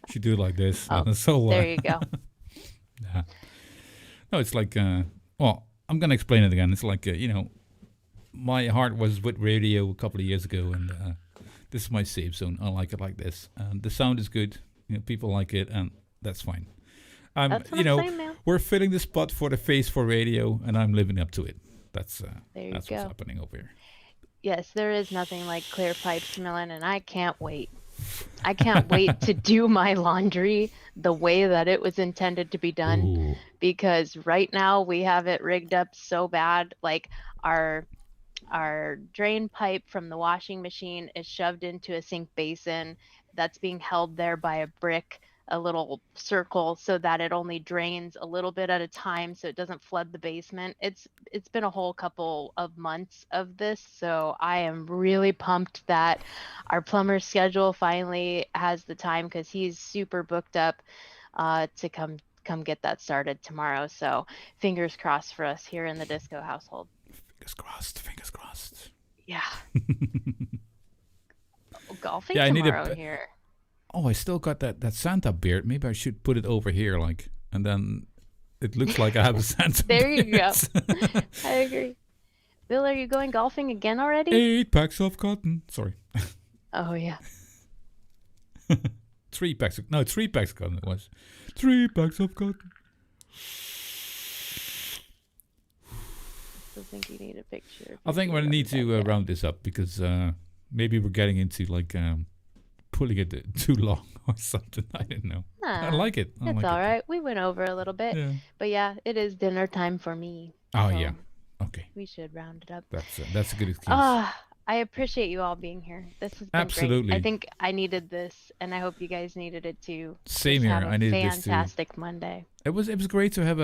Should do it like this. Oh, so there you go. Yeah. No, it's like. Well, I'm gonna explain it again. It's like my heart was with radio a couple of years ago, and this is my safe zone. I like it like this. The sound is good. People like it, and that's fine. That's what I'm saying, man. We're filling the spot for the face for radio, and I'm living up to it. That's what's go. happening over here. Yes, there is nothing like clear pipes, Millen, and I can't wait. I can't wait to do my laundry the way that it was intended to be done. Ooh. Because right now we have it rigged up so bad. Like our our drain pipe from the washing machine is shoved into a sink basin that's being held there by a brick, a little circle, so that it only drains a little bit at a time so it doesn't flood the basement. It's been a whole couple of months of this, so I am really pumped that our plumber's schedule finally has the time, because he's super booked up to come get that started tomorrow. So fingers crossed for us here in the Disco household. Fingers crossed. Fingers crossed. Yeah. Golfing tomorrow here. Oh, I still got that Santa beard. Maybe I should put it over here, like, and then it looks like I have a Santa There beard. you go. I agree. Bill, are you going golfing again already? 8 packs of cotton. Sorry. Oh, yeah. 3 packs of cotton it was. 3 packs of cotton. I still think you need a picture. I think we need to round this up, because maybe we're getting into like pulling it too long or something. I don't know. I like it. It's all right. We went over a little bit. Yeah. But yeah, it is dinner time for me. Oh, so yeah. Okay. We should round it up. That's a good excuse. I appreciate you all being here. This has been Absolutely. great. I think I needed this, and I hope you guys needed it too. Same Just here. have a I needed this too. Fantastic Monday. It was great to have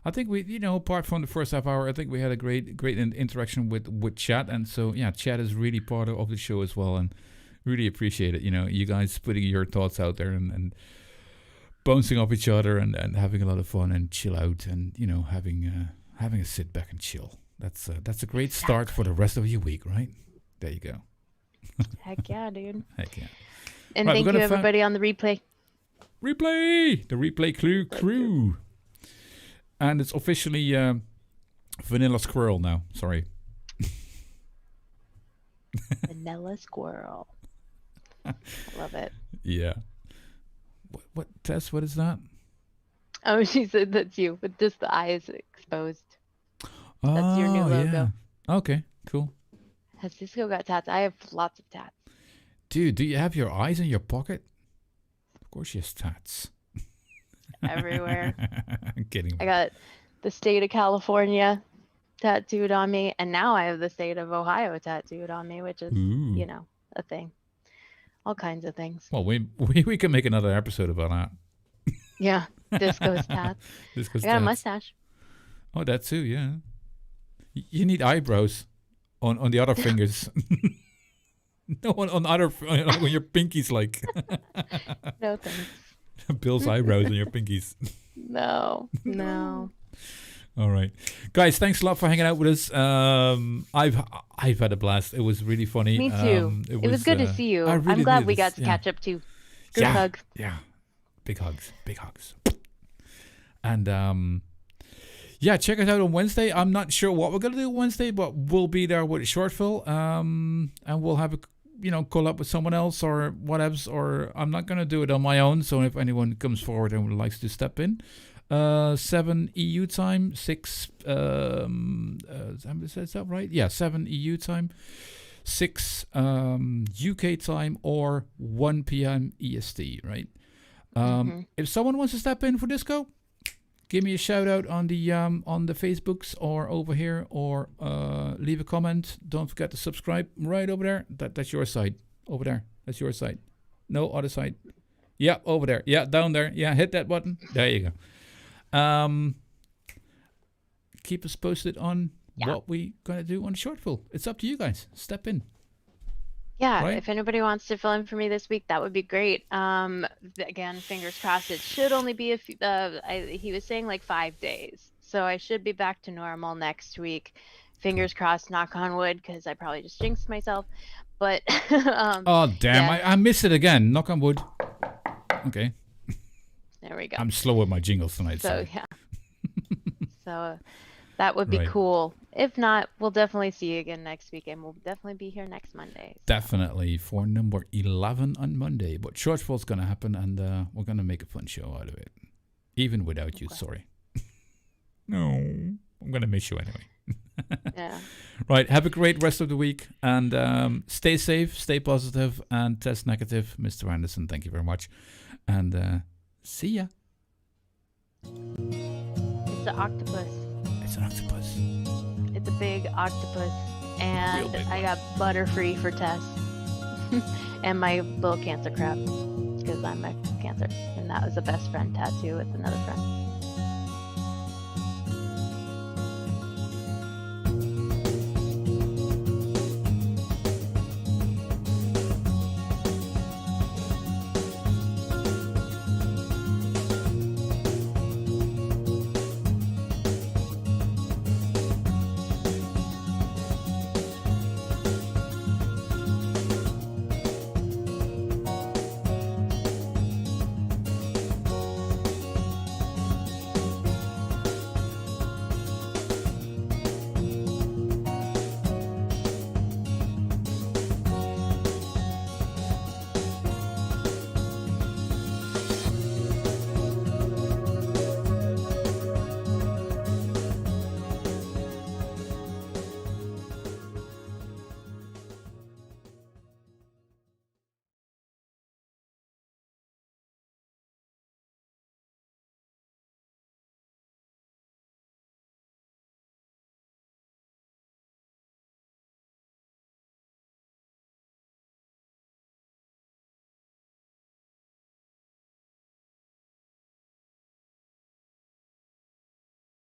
I think we, apart from the first half hour, I think we had a great interaction with chat, and so yeah, chat is really part of the show as well, and really appreciate it. You guys putting your thoughts out there and bouncing off each other and having a lot of fun and chill out, and having a sit back and chill. That's a great start for the rest of your week, right? There you go. Heck yeah, dude. Heck yeah. And thank you everybody on the replay. The replay crew. And it's officially Vanilla Squirrel now. Sorry. Vanilla Squirrel. I love it. Yeah. What Tess? What is that? Oh, she said that's you, with just the eyes exposed. That's your new logo. Yeah. Okay, cool. Has Cisco got tats? I have lots of tats. Dude, do you have your eyes in your pocket? Of course she has tats. Everywhere. I'm kidding. I got the state of California tattooed on me, and now I have the state of Ohio tattooed on me, which is, a thing. All kinds of things. Well, we can make another episode about that. Yeah, Disco's tats. I got a mustache. Oh, that too, yeah. You need eyebrows on the other fingers. No, on your pinkies, like. No thanks. Bill's eyebrows on your pinkies. No. All right, guys. Thanks a lot for hanging out with us. I've had a blast. It was really funny. Me too. It was good to see you. Really I'm glad we got to catch up too. Good hug. Yeah. Big hugs. And check us out on Wednesday. I'm not sure what we're gonna do Wednesday, but we'll be there with Shortville. And we'll have a call up with someone else or whatever. Or I'm not gonna do it on my own. So if anyone comes forward and would like to step in, 7 EU time, 6 is that right? Yeah, 7 EU time, 6 UK time, or 1 p.m. EST, right? If someone wants to step in for Disco, give me a shout out on the Facebooks or over here, or leave a comment. Don't forget to subscribe right over there. That's your side over there. That's your side. No other side. Yeah, over there. Yeah, down there. Yeah, hit that button. There you go. Keep us posted on what we gonna do on the Shortville. It's up to you guys. Step in. Yeah, right? If anybody wants to fill in for me this week, that would be great. Again, fingers crossed. It should only be he was saying like 5 days, so I should be back to normal next week. Fingers crossed. Knock on wood, because I probably just jinxed myself. But oh damn! Yeah. I missed it again. Knock on wood. Okay. There we go. I'm slow with my jingles tonight. So yeah. So that would be cool. If not, we'll definitely see you again next week, and we'll definitely be here next Monday. So. Definitely for number 11 on Monday. But Shortfall's going to happen, and we're going to make a fun show out of it. Even without you, sorry. No, I'm going to miss you anyway. Yeah. Right, have a great rest of the week, and stay safe, stay positive, and test negative. Mr. Anderson, thank you very much. And see ya. It's an octopus. It's an octopus. It's a big octopus. And I got Butterfree for Tess. And my little cancer crab, because I'm a cancer. And that was a best friend tattoo with another friend.